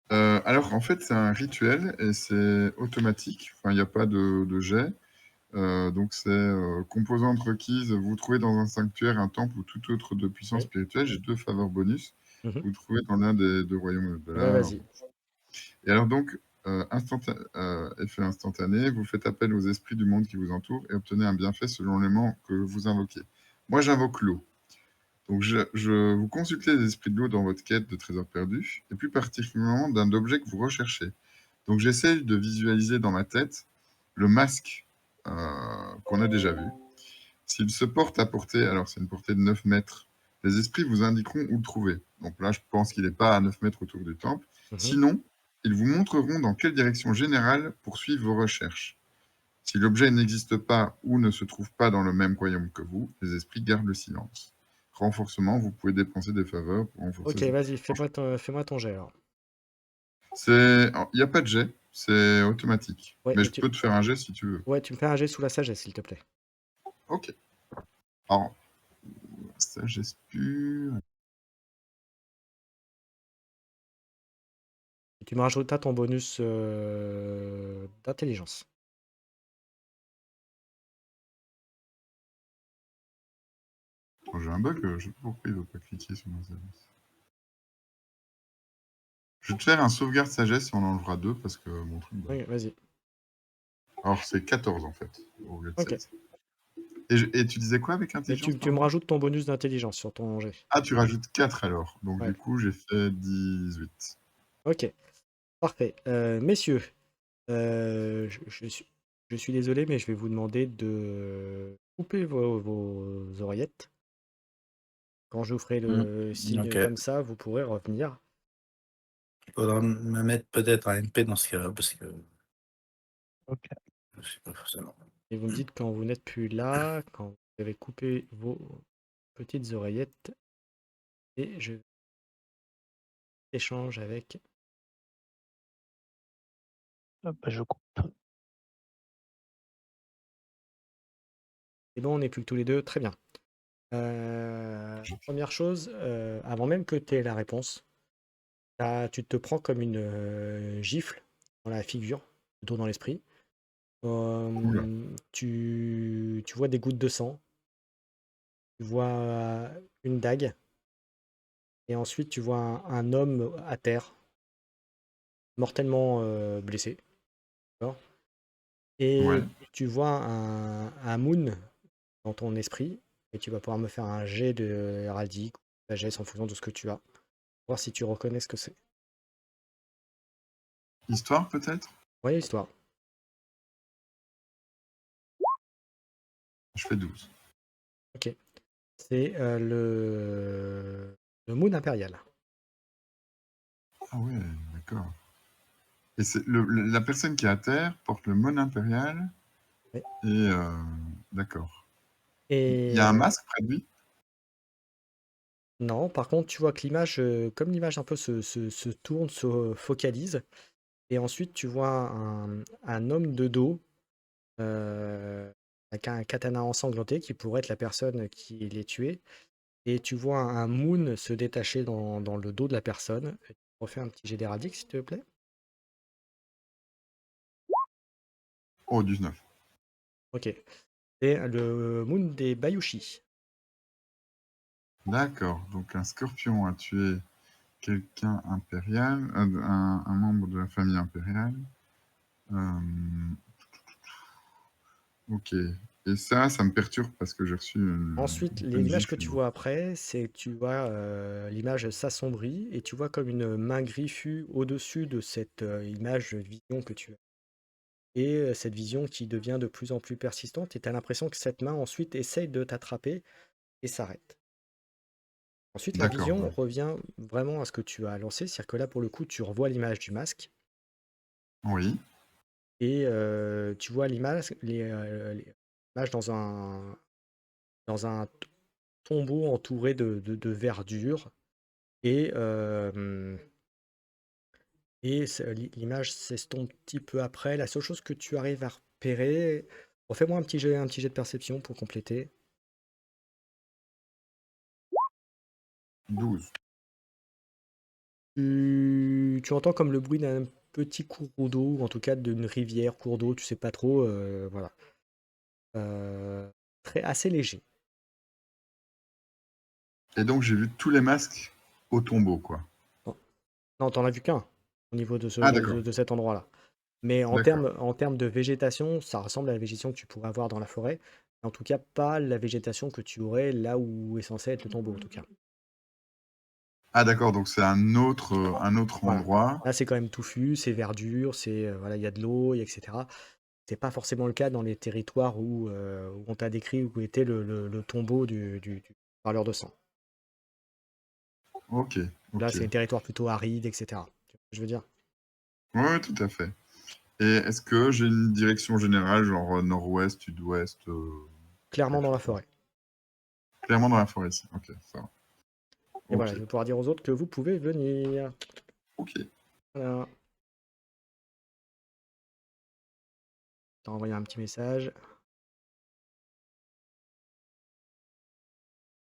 Alors, en fait, c'est un rituel et c'est automatique. Enfin, il n'y a pas de jet. Donc, c'est composante requise. Vous trouvez dans un sanctuaire, un temple ou tout autre de puissance Oui. spirituelle. J'ai 2 faveurs bonus. Mhm. Vous trouvez dans l'un des 2 royaumes Eh ben au-delà. vas-y. Et alors, donc, effet instantané, vous faites appel aux esprits du monde qui vous entoure et obtenez un bienfait selon l'élément que vous invoquez. Moi, j'invoque l'eau. Donc, je vous consultez les esprits de l'eau dans votre quête de trésors perdus, et plus particulièrement d'un objet que vous recherchez. Donc, j'essaye de visualiser dans ma tête le masque qu'on a déjà vu. S'il se porte à portée, alors c'est une portée de 9 mètres, les esprits vous indiqueront où le trouver. Donc là, je pense qu'il n'est pas à 9 mètres autour du temple. Mhm. Sinon, ils vous montreront dans quelle direction générale poursuivre vos recherches. Si l'objet n'existe pas ou ne se trouve pas dans le même royaume que vous, les esprits gardent le silence. Renforcement, vous pouvez dépenser des faveurs pour renforcer. Ok, vas-y, fais-moi ton jet alors. Il n'y a pas de jet, c'est automatique. Ouais, Mais mais je peux te faire un jet si tu veux. ouais, tu me fais un jet sous la sagesse, s'il te plaît. Ok. Alors, sagesse pure. Et tu me rajouteras ton bonus d'intelligence. Oh, j'ai un bug, je sais pas pourquoi il ne veut pas cliquer sur ma sagesse. Je vais te faire un sauvegarde sagesse et on enlèvera 2 parce que mon truc. Oui, vas-y. Alors, c'est 14 en fait, au lieu de Ok. 16. Et tu disais quoi avec Mais intelligence, tu me pardon? rajoutes ton bonus d'intelligence sur ton jet. Ah, tu rajoutes 4 alors. Donc, Ouais. du coup, j'ai fait 18. Ok, parfait. Messieurs, je suis désolé, mais je vais vous demander de couper vos oreillettes. Quand je vous ferai le signe Ok. comme ça, vous pourrez revenir. Il faudra me mettre peut-être un MP dans ce cas-là, parce que Ok. je sais pas forcément. Et vous me dites quand vous n'êtes plus là, quand vous avez coupé vos petites oreillettes, et je échange avec. Hop, je coupe. Et bon, on n'est plus que tous les deux, très bien. Première chose, avant même que tu aies la réponse, tu te prends comme une gifle dans la figure, plutôt dans l'esprit. Oula. Tu vois des gouttes de sang, tu vois une dague, et ensuite tu vois un homme à terre, mortellement blessé. D'accord. Et Ouais. tu vois un moon dans ton esprit, et tu vas pouvoir me faire un jet de héraldique ou de sagesse en fonction de ce que tu as, voir si tu reconnais ce que c'est. Histoire, peut-être? Oui, histoire. Je fais 12. Ok. C'est le moon impérial. Ah ouais, d'accord. Et c'est la personne qui est à terre porte le mode impérial Oui. et d'accord. Il y Et a un masque près de lui? non, par contre, tu vois que l'image, comme l'image un peu se tourne, se focalise, et ensuite tu vois un homme de dos avec un katana ensanglanté qui pourrait être la personne qui l'ait tué. Et tu vois un moon se détacher dans le dos de la personne. Refais un petit jet d'héraldique, s'il te plaît. Oh, 19. Ok. C'est le moon des Bayushi. D'accord. Donc un scorpion a tué quelqu'un impérial, un membre de la famille impériale. Euh, ok. Et ça me perturbe parce que j'ai reçu Ensuite, une bonne l'image que gifle. tu vois après, c'est que tu vois l'image s'assombrit et tu vois comme une main griffue au-dessus de cette image vision que tu as. Et cette vision qui devient de plus en plus persistante et tu as l'impression que cette main ensuite essaye de t'attraper et s'arrête. Ensuite, la D'accord. vision revient vraiment à ce que tu as lancé, c'est-à-dire que là, pour le coup, tu revois l'image du masque Oui. et tu vois l'image dans un tombeau entouré de verdure et, l'image s'estompe un petit peu après. La seule chose que tu arrives à repérer, refais-moi un petit jet de perception pour compléter. 12. Tu entends comme le bruit d'un petit cours d'eau, ou en tout cas d'une rivière, cours d'eau, tu sais pas trop, voilà. Assez léger. Et donc j'ai vu tous les masques au tombeau, quoi. Non, non, t'en as vu qu'un au niveau Ah d'accord. de cet endroit-là. Mais D'accord. en termes de végétation, ça ressemble à la végétation que tu pourrais avoir dans la forêt. En tout cas, pas la végétation que tu aurais là où est censé être le tombeau, en tout cas. Ah d'accord, donc c'est un autre Voilà. endroit. Là, c'est quand même touffu, c'est verdure, voilà, il y a de l'eau, etc. C'est pas forcément le cas dans les territoires où on t'a décrit où était le tombeau du parleur de sang. Ok, Là, ok. c'est un territoire plutôt aride, etc. Tu vois ce que je veux dire? Ouais, tout à fait. Et est-ce que j'ai une direction générale, genre nord-ouest, sud-ouest, Clairement quelque dans la chose comme ça? forêt. Clairement dans la forêt ici. Ok, ça va. Et voilà, Ok, je vais pouvoir dire aux autres que vous pouvez venir. ok. Voilà. T'as envoyé un petit message.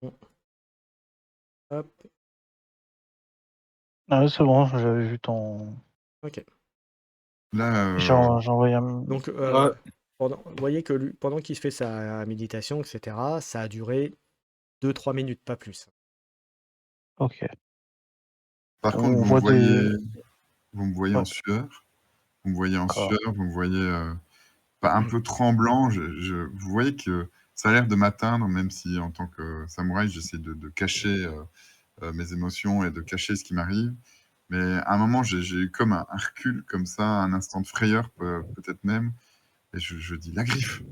Bon, hop, Ah, ouais, c'est bon, j'avais vu ton. ok. Là, J'ai envoyé un. Donc, Ouais. vous voyez que pendant qu'il fait sa méditation, etc., ça a duré 2-3 minutes, pas plus. Ok. par contre, On voit des. vous me voyez Ouais, en sueur. Vous me voyez en d'accord. sueur. Vous me voyez pas un peu tremblant. Vous voyez que ça a l'air de m'atteindre, même si en tant que samouraï, j'essaie de cacher mes émotions et de cacher ce qui m'arrive. Mais à un moment, j'ai eu comme un recul, comme ça, un instant de frayeur, peut-être même. Et je dis la griffe,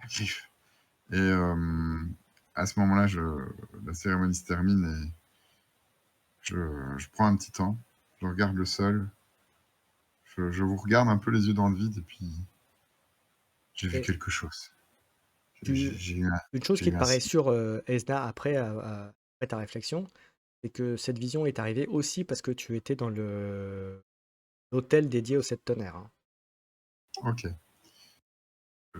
la griffe. Et à ce moment-là, la cérémonie se termine et je prends un petit temps. Je regarde le sol. Je vous regarde un peu les yeux dans le vide et puis j'ai vu Et quelque chose. tu... J'ai eu un, Une chose j'ai qui eu te un paraît signe. sûre, Esna, après ta réflexion, c'est que cette vision est arrivée aussi parce que tu étais dans l'hôtel dédié aux 7 tonnerres, hein. Ok. Et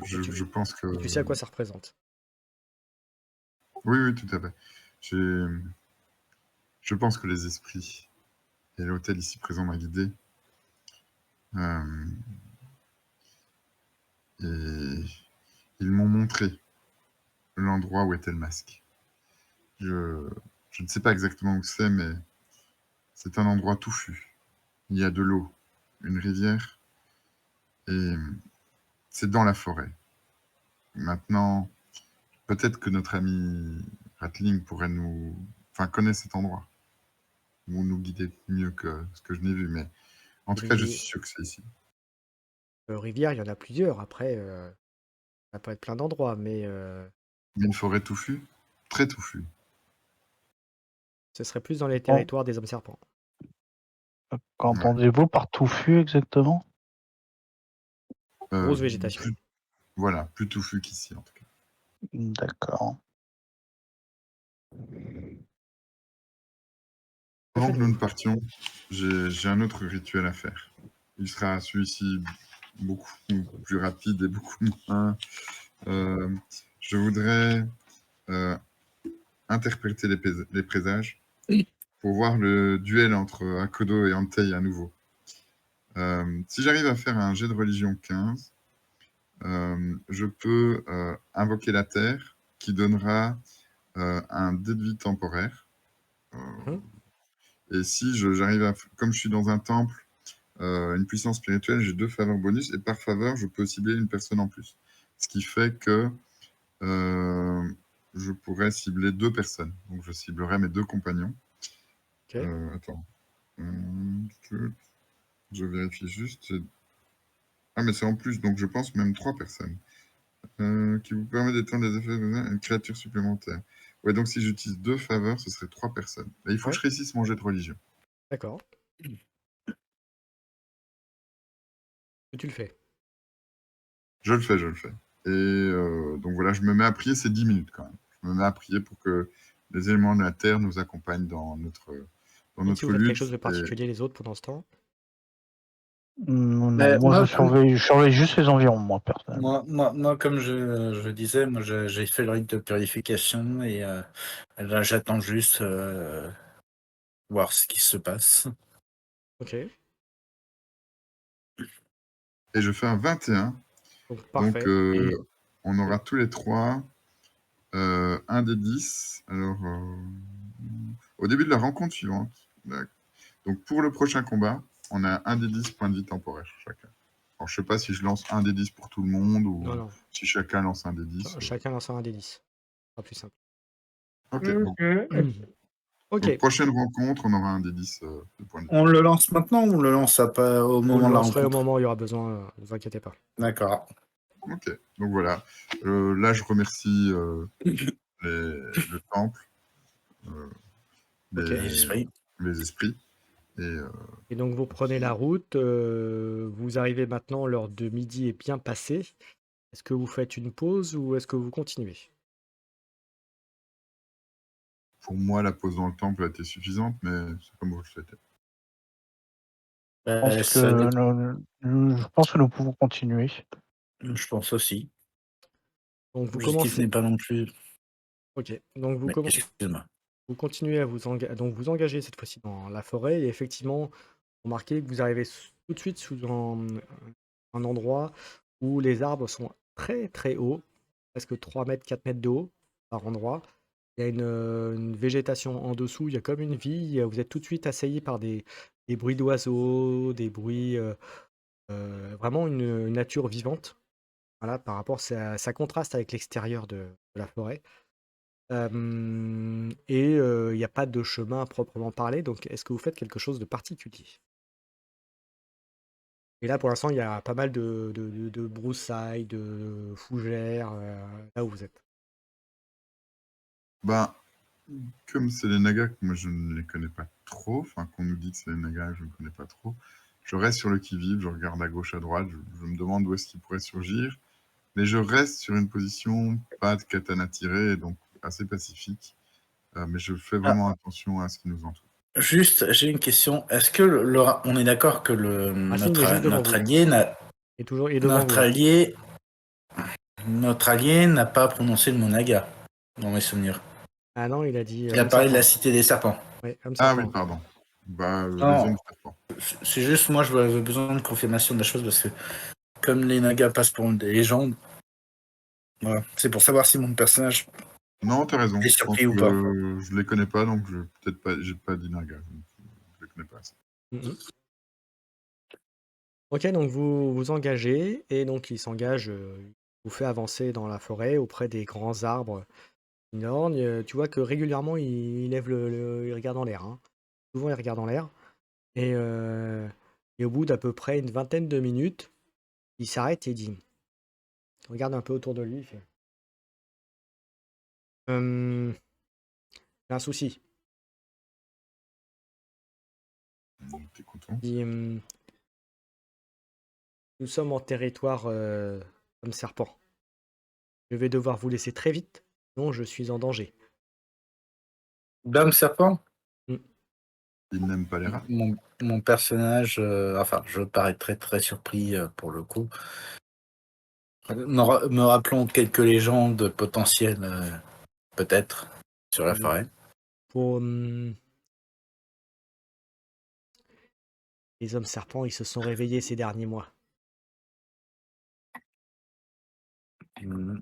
Je pense que... tu sais à quoi ça représente. Oui, oui, tout à fait. J'ai- Je pense que les esprits et l'hôtel ici présent m'a guidé. Euh, et ils m'ont montré l'endroit où était le masque. Je, je ne sais pas exactement où c'est, mais c'est un endroit touffu. Il y a de l'eau, une rivière, et c'est dans la forêt. Maintenant, peut-être que notre ami Ratling pourrait connaît cet endroit, ou nous guider mieux que ce que je n'ai vu, mais en tout cas, je suis Les sûr que c'est ici. rivières, il y en a plusieurs. Après, ça peut être plein d'endroits, mais Mais une forêt touffue, très touffue. ce serait plus dans les Bon, territoires des hommes serpents. Ouais. qu'entendez-vous par touffu exactement? Euh, Grosse végétation. voilà, plus touffu qu'ici en tout cas. D'accord. Que Avant que nous ne faites-vous? partions, j'ai un autre rituel à faire. Il sera celui-ci beaucoup plus rapide et beaucoup moins. euh, je voudrais interpréter les présages pour voir le duel entre Akodo et Antei à nouveau. Si j'arrive à faire un jet de religion 15, je peux invoquer la Terre qui donnera un dé de vie temporaire. Mhm. Et si j'arrive à, comme je suis dans un temple, une puissance spirituelle, j'ai 2 faveurs bonus et par faveur, je peux cibler une personne en plus. Ce qui fait que je pourrais cibler 2 personnes. Donc je ciblerai mes 2 compagnons. Ok. Attends. Je vérifie juste. Ah, mais c'est en plus, donc je pense même 3 personnes. Qui vous permet d'éteindre les effets d'une créature supplémentaire. Ouais, donc si j'utilise 2 faveurs, ce serait 3 personnes. Et il faut que Ouais, je réussisse mon jet de religion. d'accord. Tu le fais. Je le fais, je le fais. Et donc voilà, je me mets à prier, c'est 10 minutes quand même. Je me mets à prier pour que les éléments de la Terre nous accompagnent dans Et si vous notre faites quelque chose lutte. de Et... particulier les autres pendant ce temps? Non, moi je surveille juste les environs, moi, personnellement. Moi, comme je disais, moi j'ai fait le rite de purification et là j'attends juste voir ce qui se passe. Ok. et je fais un 21. Donc Donc parfait. on aura tous les 3 un des 10. Alors, au début de la rencontre suivante, donc pour le prochain combat, on a un des 10 points de vie temporaires chacun. Alors, je sais pas si je lance un des 10 pour tout le monde Non, ou non. si chacun lance un des 10. Chacun lance un des 10. Ce sera plus simple. Ok, donc, Ok. prochaine rencontre, on aura un des 10 de points de vie. On le lance maintenant ou on le lance au Vous moment le de la lancerez au rencontre? moment où il y aura besoin, ne vous inquiétez pas. D'accord. Ok, donc voilà. Là, je remercie le temple, euh, Ok. Les esprits. les esprits. Et Et donc vous prenez la route, vous arrivez maintenant, l'heure de midi est bien passée. Est-ce que vous faites une pause ou est-ce que vous continuez? pour moi, la pause dans le temple a été suffisante, mais c'est comme vous le souhaitez. Ça dépend. Je pense que nous pouvons continuer. Je pense aussi. Donc vous L'objectif commencez. n'est pas non plus. Ok. Donc Mais excuse-moi. vous continuez à donc vous engagez cette fois-ci dans la forêt et effectivement, vous remarquez que vous arrivez tout de suite sous un endroit où les arbres sont très très hauts, presque 3 mètres, 4 mètres de haut par endroit. Il y a une végétation en dessous, il y a comme une vie. Vous êtes tout de suite assailli par des bruits d'oiseaux, des bruits, vraiment une nature vivante. Voilà, par rapport, ça contraste avec l'extérieur de la forêt. Et il n'y a pas de chemin à proprement parler. Donc, est-ce que vous faites quelque chose de particulier? Et là, pour l'instant, il y a pas mal de broussailles, de fougères, là où vous êtes. Ben, comme c'est les Nagas, que moi je ne les connais pas trop, enfin qu'on nous dit que c'est les Nagas, je ne connais pas trop, je reste sur le qui-vive, je regarde à gauche, à droite, je me demande où est-ce qu'il pourrait surgir, mais je reste sur une position pas de katana tiré, donc assez pacifique, mais je fais Ah, vraiment attention à ce qui nous entoure. juste, j'ai une question. Est-ce que on est d'accord que Racine est juste devant notre vous. allié n'a Et toujours, il est devant vous. notre allié n'a pas prononcé le mot naga dans mes souvenirs. Ah non, il a dit Il a homme parlé de la serpent. cité des serpents. Ouais, homme Ah serpent. oui, pardon. Bah, les Non, hommes serpents. c'est juste moi, j'avais besoin de confirmation de la chose parce que comme les nagas passent pour des légendes, voilà. C'est pour savoir si mon personnage Non, t'as raison. est Je pense surpris ou pas. que je les connais pas, donc peut-être pas, j'ai pas dit Naga. Je les connais pas assez. Mhm. Ok, donc vous vous engagez, et donc il s'engage, vous fait avancer dans la forêt auprès des grands arbres énormes. Tu vois que régulièrement il lève il regarde en l'air, hein. Souvent il regarde en l'air. Et au bout d'à peu près une vingtaine de minutes, il s'arrête et il regarde un peu autour de lui, il fait J'ai un souci. T'es content? Il dit, nous sommes en territoire homme serpent. Je vais devoir vous laisser très vite, sinon je suis en danger. D'homme serpent, Mm. Il n'aime pas les rats. mon personnage, enfin, je parais très très surpris pour le coup. Me rappelons quelques légendes potentielles, peut-être, sur la Il dit, forêt. Pour, les hommes serpents, ils se sont réveillés ces derniers mois. Mm.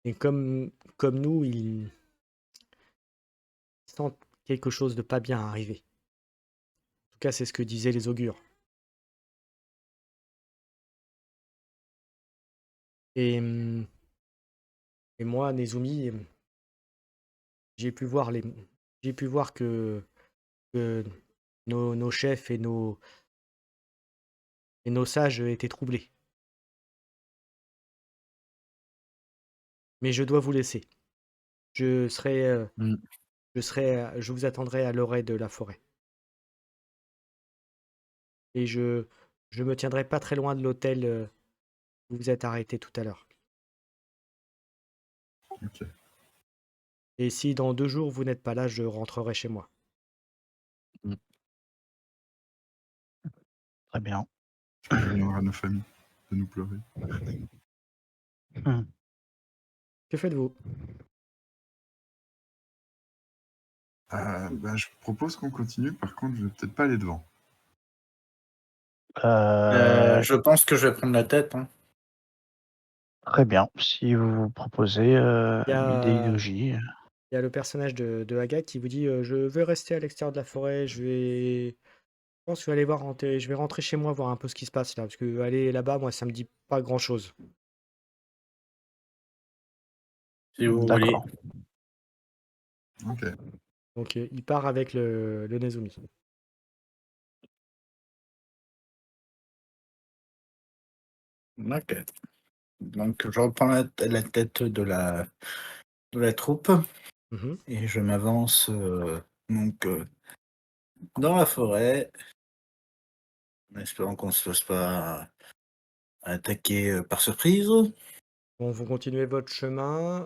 Et comme nous, ils sentent quelque chose de pas bien arriver. En tout cas, c'est ce que disaient les augures. Et, et moi, Nezumi, j'ai pu voir j'ai pu voir que nos chefs et nos sages étaient troublés. Mais je dois vous laisser. Je serai, Mm. je vous attendrai à l'orée de la forêt. Et je me tiendrai pas très loin de l'hôtel où vous êtes arrêté tout à l'heure. Ok. Et si dans 2 jours vous n'êtes pas là, je rentrerai chez moi. Très bien. Tu préviendras nos familles de nous pleurer. Hmm. Que faites-vous? Ben, je propose qu'on continue. Par contre, je vais peut-être pas aller devant. Je pense que je vais prendre la tête. Hein. Très bien. Si vous vous proposez Il y une a, idéologie. il y a le personnage de Haga qui vous dit je veux rester à l'extérieur de la forêt, je pense que je vais aller je vais rentrer chez moi voir un peu ce qui se passe là, parce que aller là-bas, moi, ça me dit pas grand-chose. Si vous voulez. D'accord. Ok. Donc il part avec le Nezumi. Ok. Donc je reprends la tête de la troupe Mhm. et je m'avance donc dans la forêt, en espérant qu'on ne se fasse pas attaquer par surprise. Bon, vous continuez votre chemin,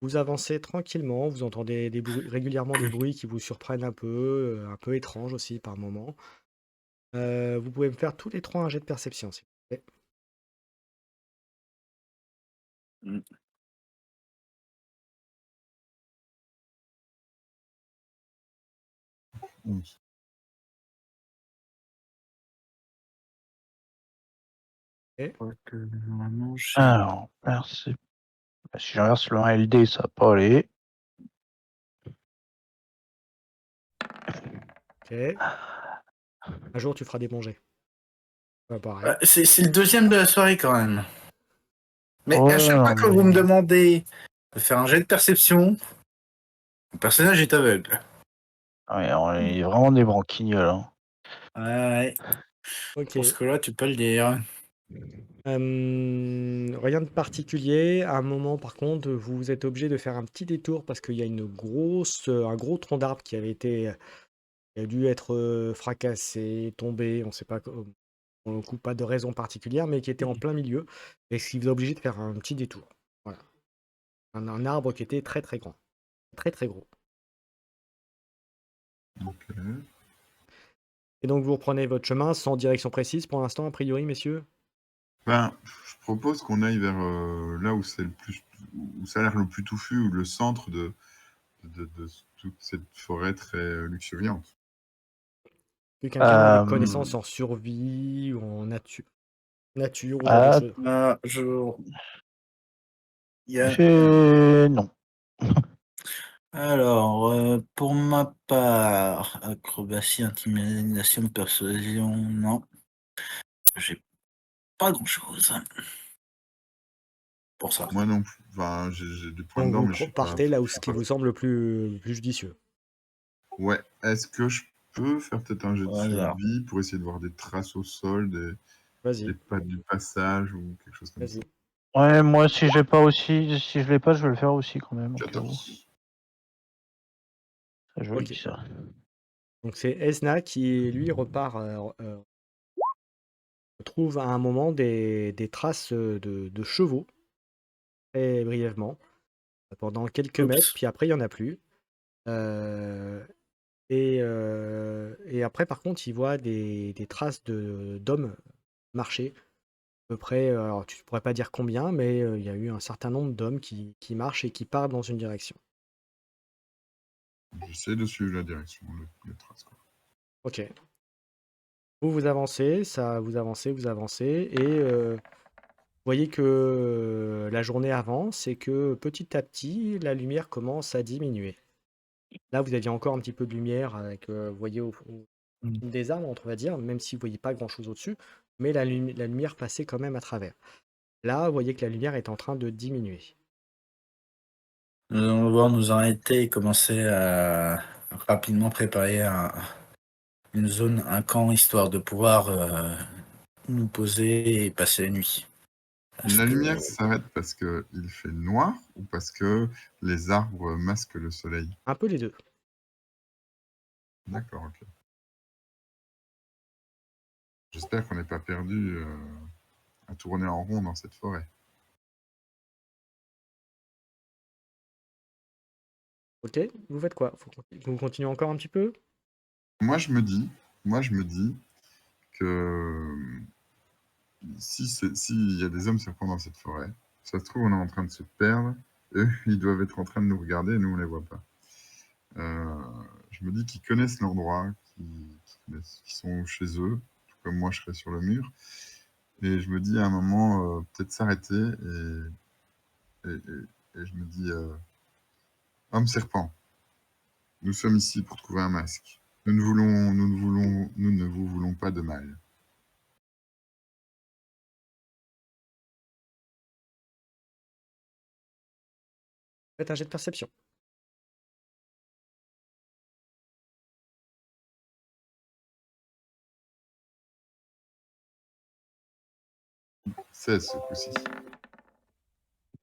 vous avancez tranquillement, vous entendez régulièrement des bruits qui vous surprennent un peu étranges aussi par moments. Vous pouvez me faire tous les trois un jet de perception, s'il vous plaît. Mm. Onze. Je crois que normalement j'ai. Alors, merci. Si j'inverse le 1 et le D, ça va pas aller. Ok. Un jour, tu feras des bons jets. Pas pareil. C'est le deuxième de la soirée quand même. Mais à Ouais, chaque fois non, que vous me mais... demandez de faire un jet de perception, le personnage est aveugle. Ouais, on est vraiment des branquignoles. Hein. Ouais. Ok. Pour ce que là, tu peux le dire. Rien de particulier. À un moment, par contre, vous êtes obligé de faire un petit détour parce qu'il y a un gros tronc d'arbre qui a dû être fracassé, tombé, on ne sait pas, pour le coup, pas de raison particulière, mais qui était en plein milieu et ce qui vous a obligé de faire un petit détour. Voilà. Un arbre qui était très très grand, très très gros. Ok. Et donc vous reprenez votre chemin sans direction précise pour l'instant, a priori, messieurs? Ben, je propose qu'on aille vers là où c'est le plus, où ça a l'air le plus touffu, ou le centre de toute cette forêt très luxuriante. Que quelqu'un ait des Euh, connaissances en survie ou en nature ou ce genre de ah, choses. Il y a- non. Alors, pour ma part, acrobatie, intimidation, persuasion, non. J'ai pas grand-chose pour ça. Moi non plus. Enfin, j'ai des points Donc dedans, vous mais je suis pas. partez là où Je ce suis qui pas. vous semble le plus judicieux. Ouais. Est-ce que je peux faire peut-être un jet de Au hasard. survie pour essayer de voir des traces au sol, des Vas-y, pattes du passage ou quelque chose comme ça? vas-y. Ouais, moi, si j'ai pas aussi, si je l'ai pas, je vais le faire aussi quand même, au cas où. 14. C'est joli, Ok. ça. Donc c'est Esna qui, lui, repart, trouve à un moment des traces de chevaux, très brièvement, pendant quelques mètres, Oups. puis après il n'y en a plus. Euh, et après, par contre, il voit des traces d'hommes marcher. À peu près, alors tu ne pourrais pas dire combien, mais il y a eu un certain nombre d'hommes qui marchent et qui partent dans une direction. J'essaie de suivre la direction, les traces, quoi. Ok. Vous avancez, vous avancez, et vous voyez que la journée avance et que petit à petit, la lumière commence à diminuer. Là, vous aviez encore un petit peu de lumière avec, vous voyez au des arbres, on va dire, même si vous voyez pas grand-chose au-dessus, mais la lumière passait quand même à travers. Là, vous voyez que la lumière est en train de diminuer. Nous allons devoir nous arrêter et commencer à rapidement préparer une zone, un camp, histoire de pouvoir nous poser et passer la nuit. Parce La que lumière s'arrête parce qu'il fait noir ou parce que les arbres masquent le soleil? Un peu les deux. D'accord, ok. J'espère qu'on n'est pas perdu à tourner en rond dans cette forêt. Ok, vous faites quoi? Vous continuez encore un petit peu? Moi, je me dis que s'il y a des hommes serpents dans cette forêt, ça se trouve, on est en train de se perdre. Eux, ils doivent être en train de nous regarder et nous, on ne les voit pas. Je me dis qu'ils connaissent l'endroit, qu'ils sont chez eux, tout comme moi, je serais sur le mur. Et je me dis à un moment, peut-être s'arrêter et je me dis, homme serpent, nous sommes ici pour trouver un masque. Nous ne vous voulons pas de mal. Faites un jet de perception. 16 ce coup-ci.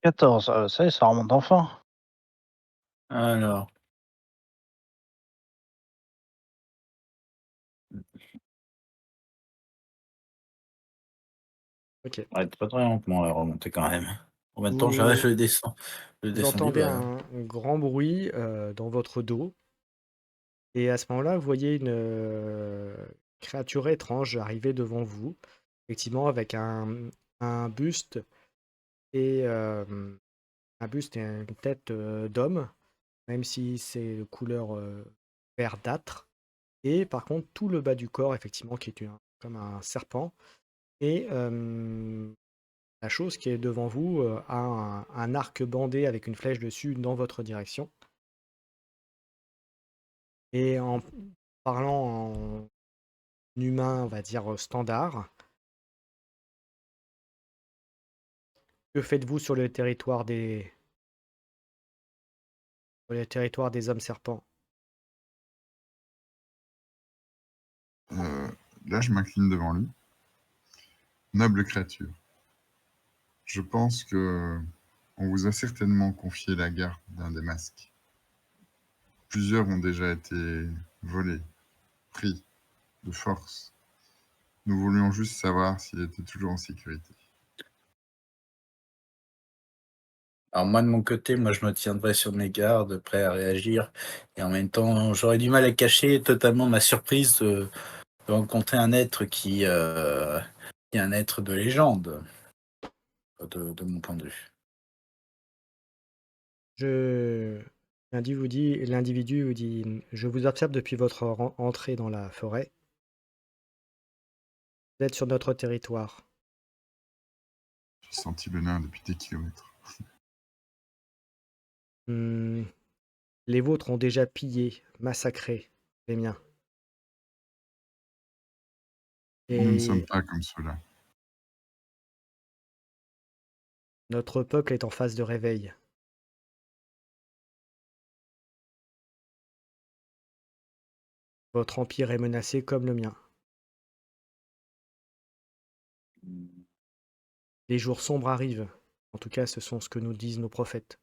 14, ça remonte enfin. alors, Ok. ouais, t'es pas très lentement à remonter quand même. En même temps, Vous, je descends. Je vous descends du entendez bas. un grand bruit dans votre dos. Et à ce moment-là, vous voyez une créature étrange arriver devant vous. Effectivement, avec un buste et une tête d'homme, même si c'est de couleur verdâtre. Et par contre, tout le bas du corps, effectivement, qui est comme un serpent. Et la chose qui est devant vous a un arc bandé avec une flèche dessus dans votre direction. Et en parlant en humain, on va dire standard, que faites-vous sur le territoire des hommes serpents? Là, je m'incline devant lui. Noble créature, Je pense que on vous a certainement confié la garde d'un des masques. Plusieurs ont déjà été volés, pris de force. Nous voulions juste savoir s'il était toujours en sécurité. Alors moi, de mon côté, moi, je me tiendrai sur mes gardes, prêt à réagir. Et en même temps, j'aurais du mal à cacher totalement ma surprise de rencontrer un être qui est un être de légende, de mon point de vue. Je... L'individu vous dit, je vous observe depuis votre entrée dans la forêt. Vous êtes sur notre territoire. J'ai senti le nain depuis des kilomètres. Les vôtres ont déjà pillé, massacré les miens. Nous ne sommes Et pas comme cela. notre peuple est en phase de réveil. Votre empire est menacé comme le mien. Les jours sombres arrivent. En tout cas, ce sont ce que nous disent nos prophètes.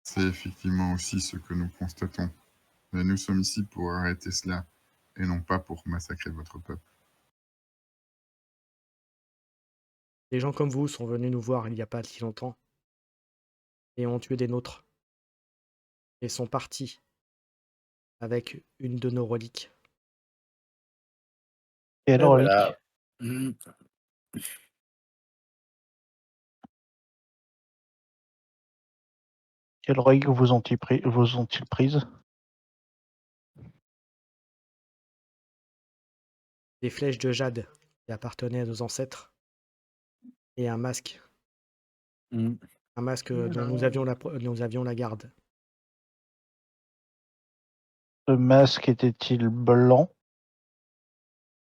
C'est effectivement aussi ce que nous constatons. Mais nous sommes ici pour arrêter cela, et non pas pour massacrer votre peuple. Des gens comme vous sont venus nous voir il n'y a pas si longtemps et ont tué des nôtres et sont partis avec une de nos reliques. Quelle Ouais, bah, relique? Voilà. Mm. Quelle relique vous ont-ils prises? des flèches de jade qui appartenaient à nos ancêtres et un masque Mm. dont nous avions la garde. Ce masque était-il blanc?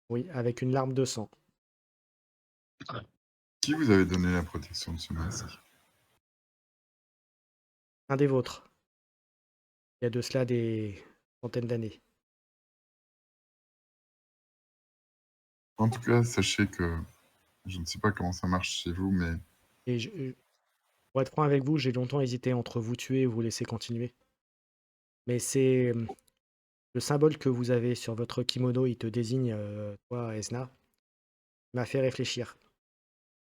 Oui, avec une larme de sang. Qui vous avait donné la protection de ce masque? Un des vôtres. Il y a de cela des centaines d'années. En tout cas, sachez que je ne sais pas comment ça marche chez vous, mais Et pour être franc avec vous, j'ai longtemps hésité entre vous tuer et vous laisser continuer. Mais c'est le symbole que vous avez sur votre kimono, il te désigne, toi, Esna, m'a fait réfléchir.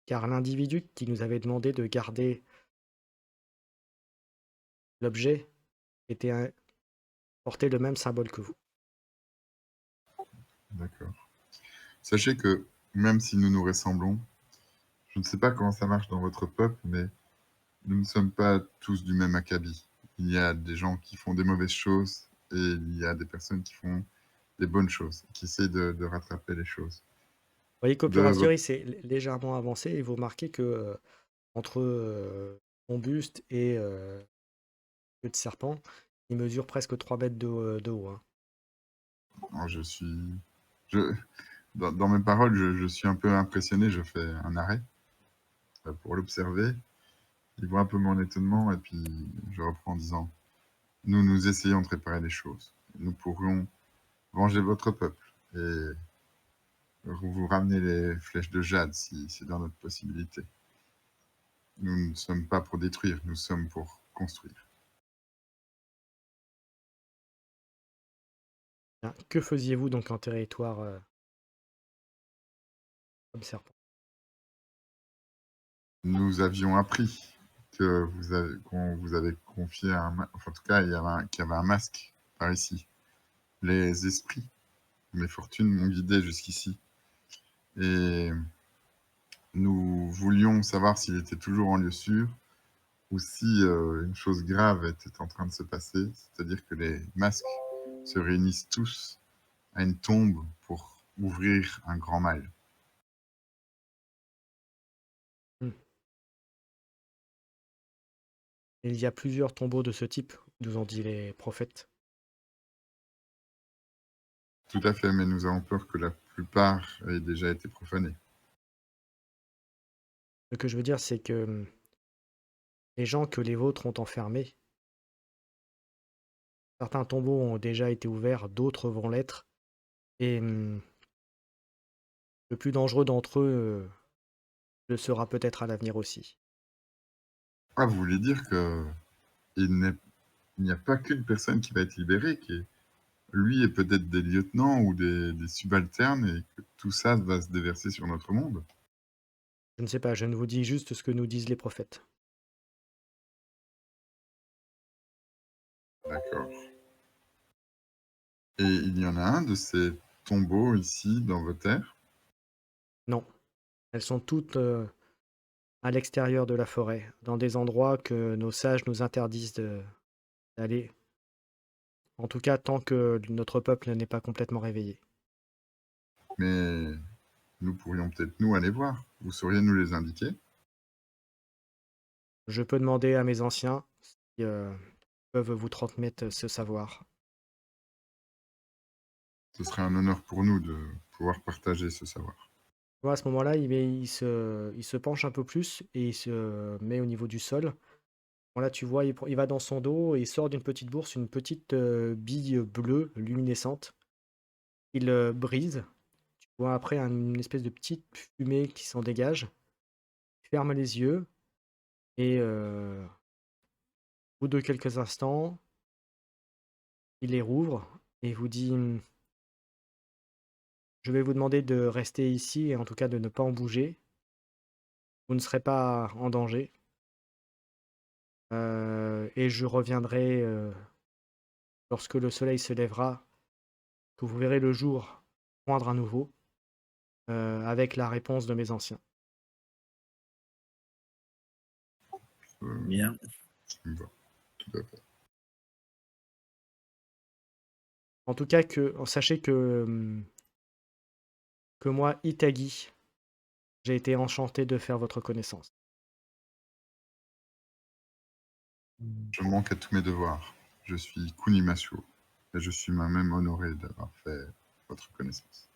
Car l'individu qui nous avait demandé de garder l'objet portait le même symbole que vous. d'accord. Sachez que même si nous nous ressemblons, je ne sais pas comment ça marche dans votre peuple, mais nous ne sommes pas tous du même acabit. Il y a des gens qui font des mauvaises choses et il y a des personnes qui font des bonnes choses, qui essaient de rattraper les choses. Vous voyez De votre... qu'Opération s'est légèrement avancé et vous remarquez que entre mon buste et le de serpent, il mesure presque 3 mètres de haut. Hein. Oh, je- dans mes paroles, je suis un peu impressionné. Je fais un arrêt pour l'observer. Il voit un peu mon étonnement et puis je reprends en disant, nous essayons de réparer les choses. Nous pourrions venger votre peuple et vous ramener les flèches de jade si c'est dans notre possibilité. Nous ne sommes pas pour détruire, nous sommes pour construire. Bien. Que faisiez-vous donc en territoire comme serpent? Nous avions appris qu'on vous avait confié enfin, en tout cas, qu'il y avait un masque par ici. Les esprits, mes fortunes m'ont guidé jusqu'ici. Et nous voulions savoir s'il était toujours en lieu sûr ou si une chose grave était en train de se passer, c'est-à-dire que les masques se réunissent tous à une tombe pour ouvrir un grand mal. Hmm. Il y a plusieurs tombeaux de ce type, nous ont dit les prophètes. Tout à fait, mais nous avons peur que la plupart aient déjà été profanés. Ce que je veux dire, c'est que les gens que les vôtres ont enfermés, certains tombeaux ont déjà été ouverts, d'autres vont l'être. Et Le plus dangereux d'entre eux le sera peut-être à l'avenir aussi. Ah, vous voulez dire que il n'est- il n'y a pas qu'une personne qui va être libérée, lui et peut-être des lieutenants ou des subalternes, et que tout ça va se déverser sur notre monde? Je ne sais pas, je ne vous dis juste ce que nous disent les prophètes. D'accord. Et il y en a un de ces tombeaux ici dans vos terres? Non, elles sont toutes à l'extérieur de la forêt, dans des endroits que nos sages nous interdisent d'aller. En tout cas, tant que notre peuple n'est pas complètement réveillé. Mais nous pourrions peut-être nous aller voir. Vous sauriez nous les indiquer? Je peux demander à mes anciens si peuvent vous transmettre ce savoir. Ce serait un honneur pour nous de pouvoir partager ce savoir. Tu vois, à ce moment-là, il se penche un peu plus et il se met au niveau du sol. Bon, là, tu vois, il va dans son dos et il sort d'une petite bourse une petite bille bleue luminescente. Il brise. Tu vois après une espèce de petite fumée qui s'en dégage. Il ferme les yeux et au bout de quelques instants, il les rouvre et vous dit je vais vous demander de rester ici et en tout cas de ne pas en bouger. Vous ne serez pas en danger. Et je reviendrai lorsque le soleil se lèvera, que vous verrez le jour poindre à nouveau, avec la réponse de mes anciens. Euh, Bien. ça me va, tout à fait. En tout cas, sachez que moi, Itagi, j'ai été enchanté de faire votre connaissance. Je manque à tous mes devoirs. Je suis Kunimasu, et je suis moi-même honoré d'avoir fait votre connaissance.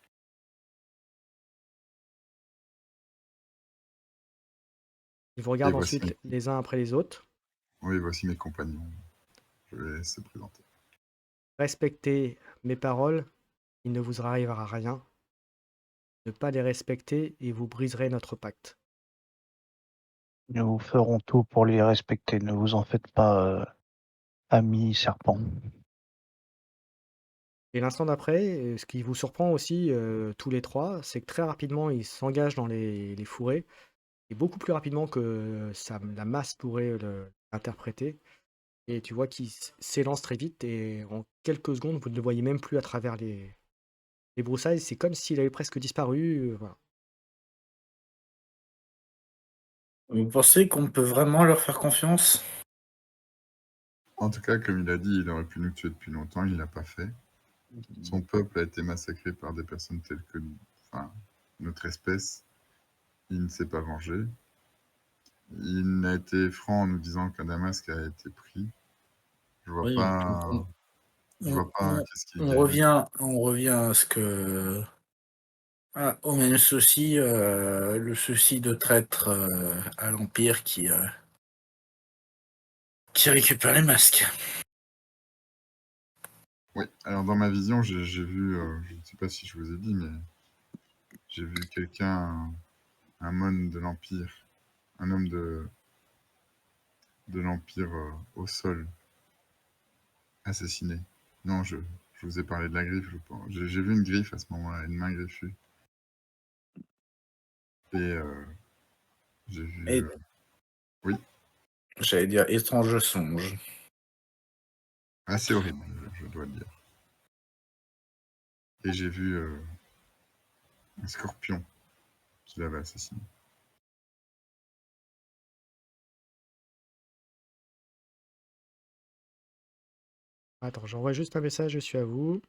Ils vous Et regardent voici, ensuite les uns après les autres. oui, voici mes compagnons. Je les laisse se présenter. Respectez mes paroles, il ne vous arrivera rien. Ne pas les respecter et vous briserez notre pacte. Nous ferons tout pour les respecter. Ne vous en faites pas, ami serpent. Et l'instant d'après, ce qui vous surprend aussi, tous les trois, c'est que très rapidement, ils s'engagent dans les fourrés, et beaucoup plus rapidement que la masse pourrait l'interpréter. Et tu vois qu'il s'élance très vite, et en quelques secondes, vous ne le voyez même plus à travers les broussailles. C'est comme s'il avait presque disparu. Voilà. Vous pensez qu'on peut vraiment leur faire confiance? En tout cas, comme il a dit, il aurait pu nous tuer depuis longtemps, il ne l'a pas fait. Son peuple a été massacré par des personnes telles que nous. Enfin, notre espèce. Il ne s'est pas vengé. Il a été franc en nous disant qu'un Damasque a été pris. Je vois Oui, donc pas, je vois pas qu'est-ce qu'il on gagne. revient à ce que au même souci, le souci de traître à l'Empire qui récupère les masques. Oui, alors dans ma vision, j'ai vu, je ne sais pas si je vous ai dit, mais j'ai vu quelqu'un, un mon de l'Empire, un homme de l'Empire au sol, assassiné. Non, je vous ai parlé de la griffe, je pense. J'ai vu une griffe à ce moment-là, une main griffue. Et j'ai vu. Et Oui, j'allais dire étrange songe. assez horrible, je dois le dire. Et j'ai vu un scorpion qui l'avait assassiné. Attends, j'envoie juste un message, je suis à vous.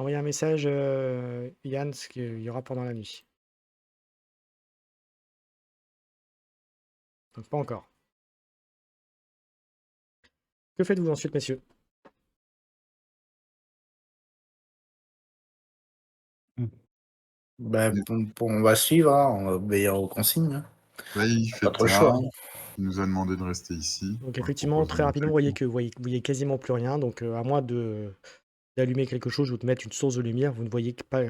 Envoyez un message, Yann, ce qu'il y aura pendant la nuit. Donc pas encore. Que faites-vous ensuite, messieurs? Bah, on va suivre, hein, on va obéir aux consignes, hein. Là, il Pas fait trop le tard. choix, hein. Il nous a demandé de rester ici. Donc On va effectivement, proposer très un rapidement, vous truc. voyez que vous voyez quasiment plus rien. Donc à moins d'allumer quelque chose ou de mettre une source de lumière, vous ne voyez pas,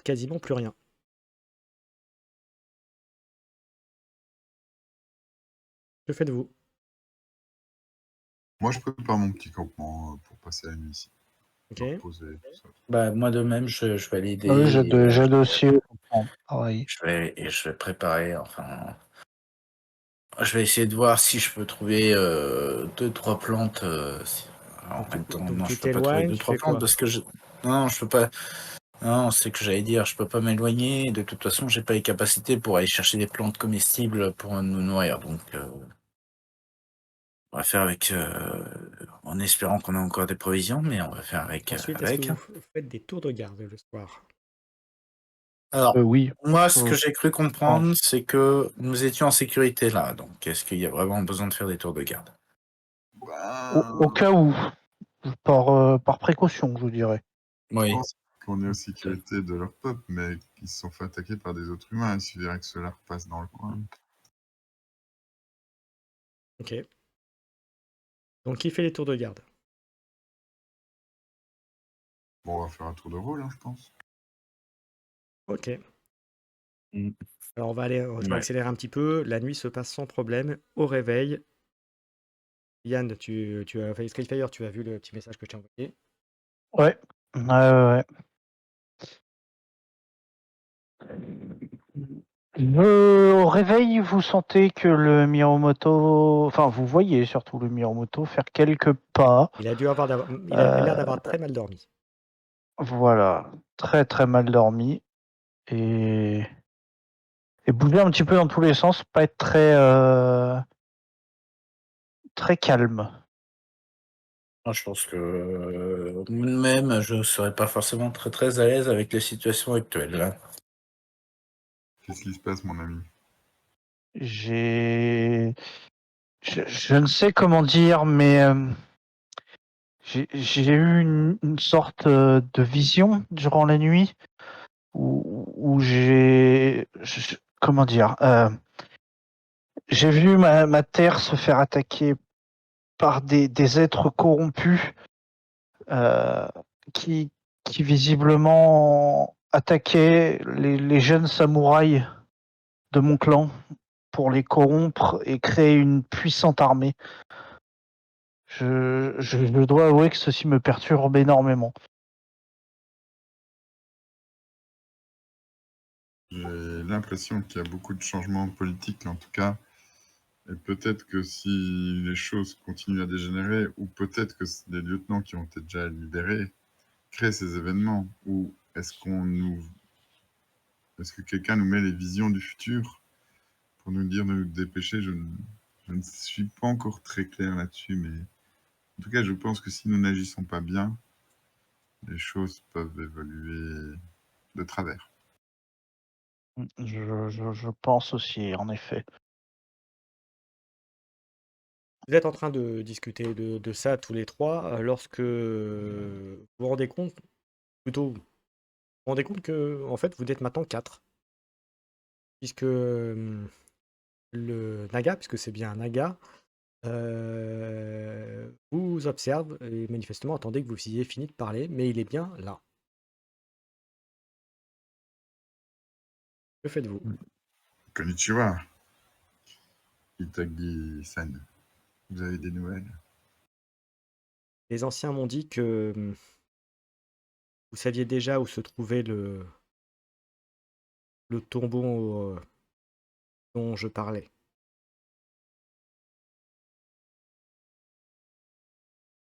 quasiment plus rien. Que faites-vous? Moi, je prépare mon petit campement pour passer la nuit ici. Ok. Me reposer, tout ça. Bah, moi de même, je vais Oui, l'aider j'ai dossier. Pareil. je vais préparer, enfin. Je vais essayer de voir si je peux trouver 2-3 plantes. En même temps, Donc non, tu je peux pas trouver t'éloignes, tu 2-3 fais plantes quoi? parce que je. Non, je peux pas. Non, c'est ce que j'allais dire, je peux pas m'éloigner. De toute façon, j'ai pas les capacités pour aller chercher des plantes comestibles pour nous nourrir. Donc, on va faire avec. En espérant qu'on ait encore des provisions, mais on va faire avec. Ensuite, est-ce que Avec. vous faites des tours de garde le soir? Alors, Oui. moi, ce que Euh, j'ai cru comprendre, c'est que nous étions en sécurité là. Donc, est-ce qu'il y a vraiment besoin de faire des tours de garde? au cas où, par précaution, je dirais. Je Oui. pense qu'on est en sécurité de leur peuple, mais qu'ils se sont fait attaquer par des autres humains. Il suffirait que cela repasse dans le coin. Ok. Donc qui fait les tours de garde? Bon, on va faire un tour de rôle, hein, je pense. Ok. Mm. Alors je vais Ouais. accélérer un petit peu. La nuit se passe sans problème. Au réveil, Yann, tu as fait Street Fire, tu as vu le petit message que je t'ai envoyé. Ouais. Ouais. Au réveil, vous sentez que le Miromoto, enfin vous voyez surtout le Miromoto faire quelques pas. Il a l'air d'avoir très mal dormi. Voilà, très très mal dormi et bouger un petit peu dans tous les sens, pas être très calme. Moi, je pense que même, je ne serais pas forcément très très à l'aise avec la situation actuelle, là. Qu'est-ce qui se passe, mon ami? Je ne sais comment dire, mais j'ai eu une sorte de vision durant la nuit où comment dire, j'ai vu ma terre se faire attaquer par des êtres corrompus euh, qui, qui visiblement attaquaient les jeunes samouraïs de mon clan pour les corrompre et créer une puissante armée. Je dois avouer que ceci me perturbe énormément. J'ai l'impression qu'il y a beaucoup de changements politiques, en tout cas. Et peut-être que si les choses continuent à dégénérer, ou peut-être que les lieutenants qui ont été déjà libérés créent ces événements, ou est-ce que quelqu'un nous met les visions du futur pour nous dire de nous dépêcher? Je ne suis pas encore très clair là-dessus, mais en tout cas, je pense que si nous n'agissons pas bien, les choses peuvent évoluer de travers. Je pense aussi, en effet. Vous êtes en train de discuter de ça tous les trois lorsque vous vous rendez compte, plutôt, vous vous rendez compte que en fait vous êtes maintenant 4. Puisque le Naga, puisque c'est bien un Naga, vous observe et manifestement attendez que vous ayez fini de parler, mais il est bien là. Que faites-vous? Konnichiwa, Itagi-san. Vous avez des nouvelles? Les anciens m'ont dit que vous saviez déjà où se trouvait le tombeau dont je parlais.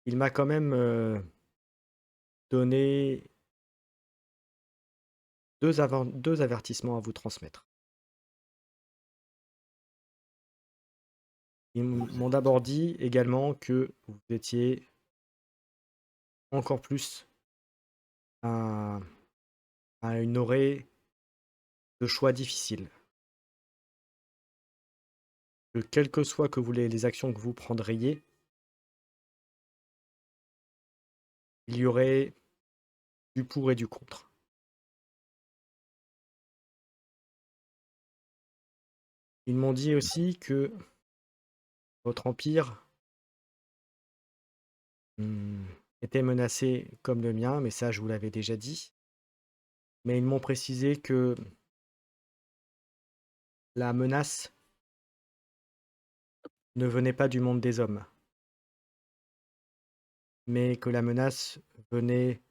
Il m'a quand même donné deux avertissements à vous transmettre. Ils m'ont d'abord dit également que vous étiez encore plus un, une orée de choix difficiles. Que quelles que soient que vous les actions que vous prendriez, il y aurait du pour et du contre. Ils m'ont dit aussi que votre empire hmm, était menacé comme le mien, mais ça je vous l'avais déjà dit. Mais ils m'ont précisé que la menace ne venait pas du monde des hommes, mais que la menace venait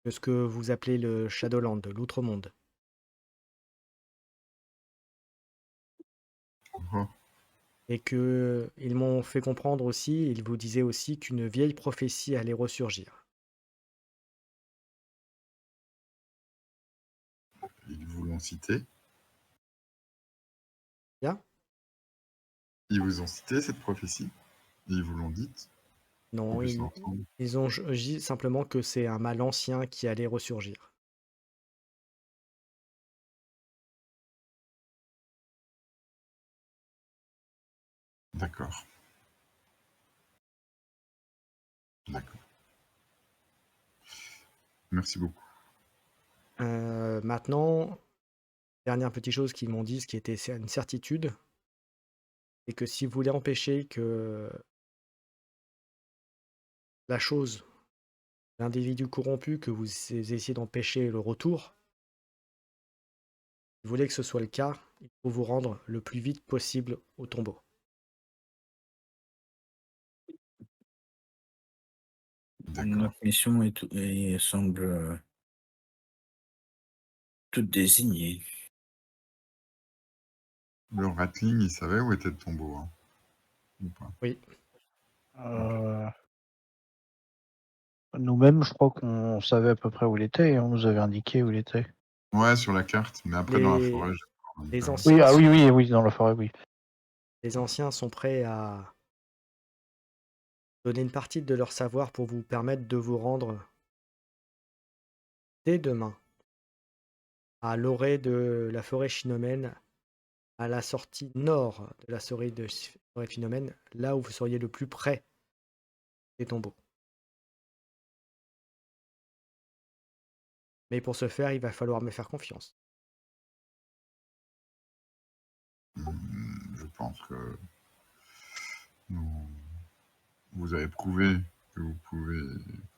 de ce que vous appelez le Shadowland, l'outre-monde. Oh, Et que ils m'ont fait comprendre aussi, ils vous disaient aussi qu'une vieille prophétie allait ressurgir. ils vous l'ont cité. Bien? Ils vous ont cité cette prophétie. Ils vous l'ont dite. On Non, puisse l'entendre. ils ont dit simplement que c'est un mal ancien qui allait ressurgir. D'accord. D'accord. Merci beaucoup. Maintenant, dernière petite chose qu'ils m'ont dit, ce qui était une certitude, c'est que si vous voulez empêcher que la chose, l'individu corrompu, que vous essayez d'empêcher le retour, si vous voulez que ce soit le cas, il faut vous rendre le plus vite possible au tombeau. D'accord. Notre mission semble toute désignée. Le Ratling, il savait où était le tombeau, hein, ou pas? Oui, Nous-mêmes, je crois qu'on savait à peu près où il était et on nous avait indiqué où il était. Ouais, sur la carte, mais après dans la forêt, j'ai les pas- anciens, Oui, ah oui, oui, oui, dans la forêt, oui. les anciens sont prêts à donner une partie de leur savoir pour vous permettre de vous rendre dès demain à l'orée de la forêt Shinomène, à la sortie nord de la forêt Shinomène, là où vous seriez le plus près des tombeaux. Mais pour ce faire, il va falloir me faire confiance. Je pense que vous avez prouvé que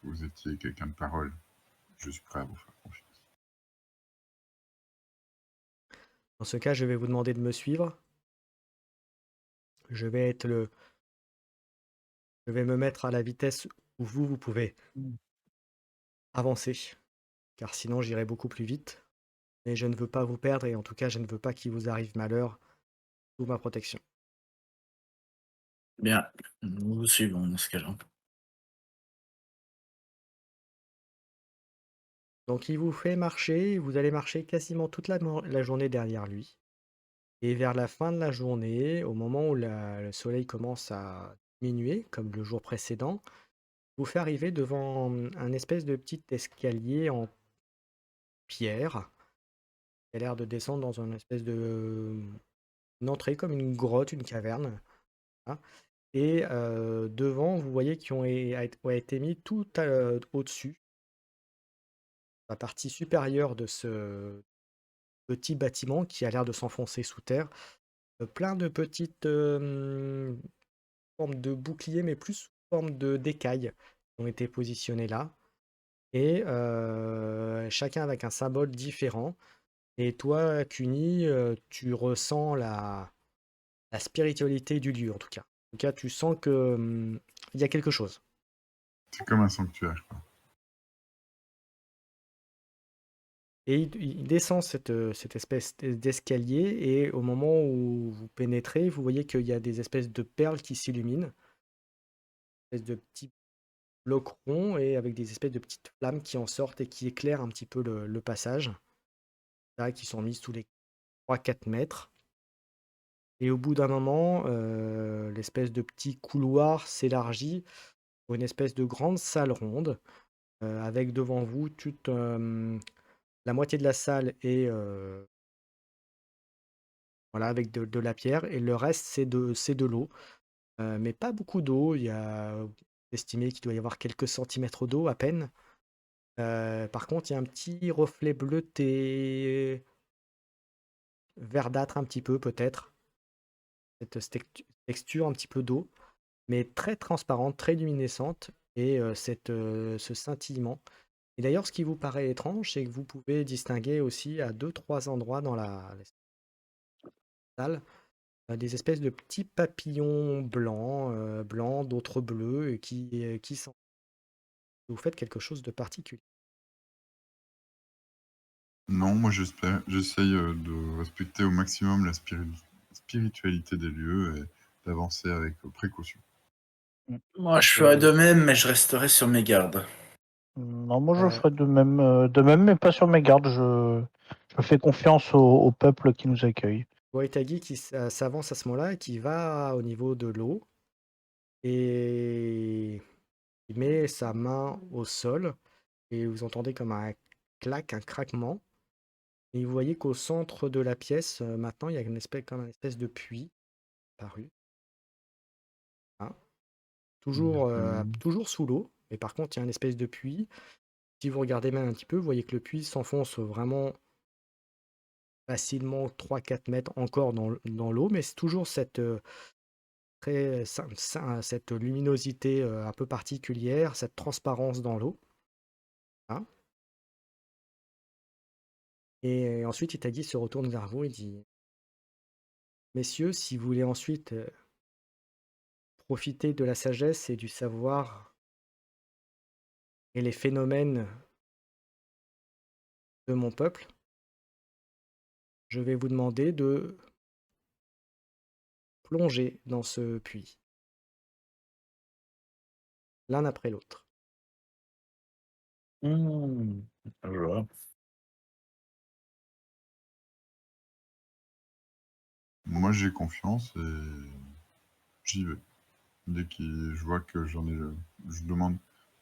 vous étiez quelqu'un de parole. Je suis prêt à vous faire confiance. Dans ce cas, je vais vous demander de me suivre. Je vais me mettre à la vitesse où vous pouvez avancer, car sinon j'irai beaucoup plus vite. Mais je ne veux pas vous perdre et en tout cas, je ne veux pas qu'il vous arrive malheur sous ma protection. Bien, nous vous suivons dans ce cas-là. Donc il vous fait marcher, vous allez marcher quasiment toute la journée derrière lui. Et vers la fin de la journée, au moment où le soleil commence à diminuer, comme le jour précédent, vous fait arriver devant un espèce de petit escalier en pierre qui a l'air de descendre dans une espèce de une entrée comme une grotte, une caverne. Hein. Et devant, vous voyez a été mis tout au-dessus, la partie supérieure de ce petit bâtiment qui a l'air de s'enfoncer sous terre, plein de petites formes de boucliers, mais plus sous forme d'écailles qui ont été positionnées là. Et chacun avec un symbole différent. Et toi, Kuni, tu ressens la spiritualité du lieu, en tout cas. En tout cas, tu sens que il y a quelque chose. C'est comme un sanctuaire, quoi. Et il descend cette espèce d'escalier, et au moment où vous pénétrez, vous voyez qu'il y a des espèces de perles qui s'illuminent, des espèces de petits blocs ronds, et avec des espèces de petites flammes qui en sortent et qui éclairent un petit peu le passage, là, qui sont mises tous les 3-4 mètres. Et au bout d'un moment, l'espèce de petit couloir s'élargit pour une espèce de grande salle ronde, avec devant vous la moitié de la salle est voilà, avec de la pierre, et le reste, c'est de l'eau. Mais pas beaucoup d'eau. Il y a estimé qu'il doit y avoir quelques centimètres d'eau à peine. Par contre, il y a un petit reflet bleuté, verdâtre un petit peu peut-être, cette texture un petit peu d'eau, mais très transparente, très luminescente, et ce scintillement. Et d'ailleurs, ce qui vous paraît étrange, c'est que vous pouvez distinguer aussi à deux, trois endroits dans la salle des espèces de petits papillons blancs, d'autres bleus, et qui sont. Vous faites quelque chose de particulier. Non, moi j'essaye de respecter au maximum la spiritualité des lieux et d'avancer avec précaution. Moi, je ferais Euh, de même, mais je resterai sur mes gardes. non, moi je Euh, ferais de même, mais pas sur mes gardes. Je fais confiance au peuple qui nous accueille. Waitagi qui s'avance à ce moment-là, et qui va au niveau de l'eau, et il met sa main au sol, et vous entendez comme un clac, un craquement, et vous voyez qu'au centre de la pièce, maintenant, il y a comme une espèce de puits apparu, hein. Toujours sous l'eau, mais par contre, il y a une espèce de puits. Si vous regardez même un petit peu, vous voyez que le puits s'enfonce vraiment facilement 3-4 mètres encore dans l'eau, mais c'est toujours cette luminosité un peu particulière, cette transparence dans l'eau, hein. Et ensuite, Itagi se retourne vers vous et dit: Messieurs, si vous voulez ensuite profiter de la sagesse et du savoir et les phénomènes de mon peuple, je vais vous demander de plonger dans ce puits, l'un après l'autre. Je vois. Moi j'ai confiance et j'y vais. Dès que je vois que j'en ai, je demande,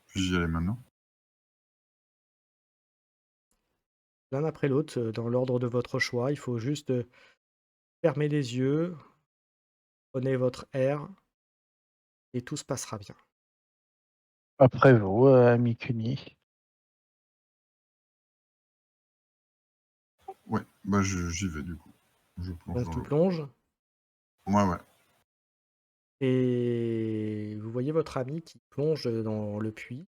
puis-je y aller maintenant? L'un après l'autre, dans l'ordre de votre choix. Il faut juste fermer les yeux, prenez votre air, et tout se passera bien. Après vous, ami Cuny. Ouais, bah j'y vais du coup. Je plonge Donc dans tu l'eau. plonges, Ouais. et vous voyez votre ami qui plonge dans le puits.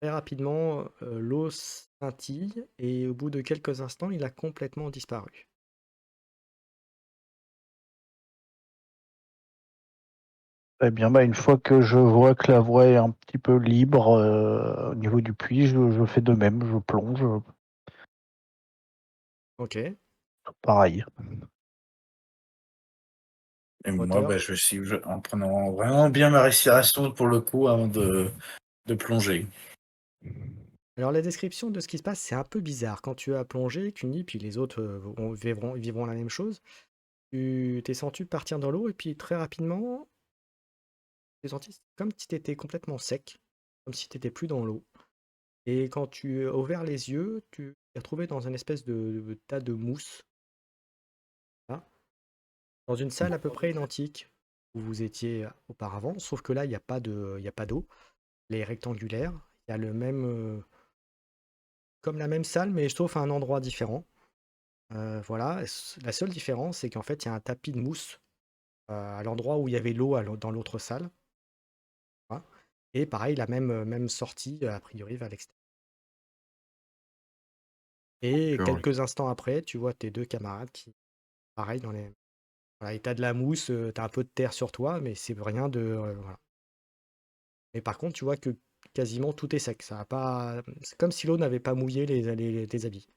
Très rapidement, l'eau scintille, et au bout de quelques instants, il a complètement disparu. Eh bien, bah, une fois que je vois que la voie est un petit peu libre au niveau du puits, je fais de même, je plonge, Ok. pareil. Et moi, Hauteur. je suis en prenant vraiment bien ma respiration pour le coup avant de plonger. Alors la description de ce qui se passe, c'est un peu bizarre. Quand tu as plongé, Cuny, puis les autres vivront la même chose, tu t'es senti partir dans l'eau, et puis très rapidement, t'es senti comme si tu étais complètement sec, comme si tu n'étais plus dans l'eau. Et quand tu as ouvert les yeux, tu t'es retrouvé dans une espèce de tas de mousse, là, dans une salle à peu près identique où vous étiez auparavant, sauf que là, il y a pas d'eau. Elle est rectangulaire. Il y a comme la même salle, mais sauf à un endroit différent. Voilà. La seule différence, c'est qu'en fait, il y a un tapis de mousse à l'endroit où il y avait l'eau dans l'autre salle. Voilà. Et pareil, la même sortie, a priori, vers l'extérieur. Et D'accord, ok. quelques instants après, tu vois tes deux camarades qui, pareil, voilà, et t'as de la mousse, t'as un peu de terre sur toi, mais c'est rien de. Voilà. Mais par contre, tu vois que quasiment tout est sec. Ça a pas. C'est comme si l'eau n'avait pas mouillé tes habits.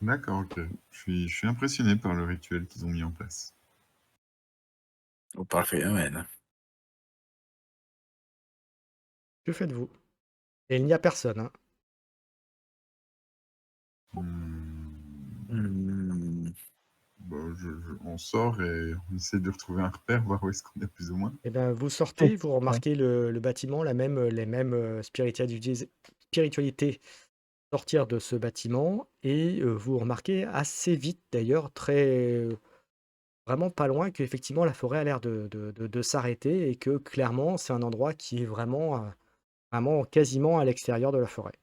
D'accord, ok. Je suis impressionné par le rituel qu'ils ont mis en place. Au parfait phénomène. Que faites-vous? Et il n'y a personne, hein. Hmm. Hmm. Bah, on sort et on essaie de retrouver un repère, voir où est-ce qu'on est plus ou moins. Et ben, vous Oui, sortez, vous ouais. remarquez le bâtiment, les mêmes spiritualités sortir de ce bâtiment et vous remarquez assez vite d'ailleurs, très vraiment pas loin, qu'effectivement la forêt a l'air de s'arrêter et que clairement c'est un endroit qui est vraiment quasiment à l'extérieur de la forêt.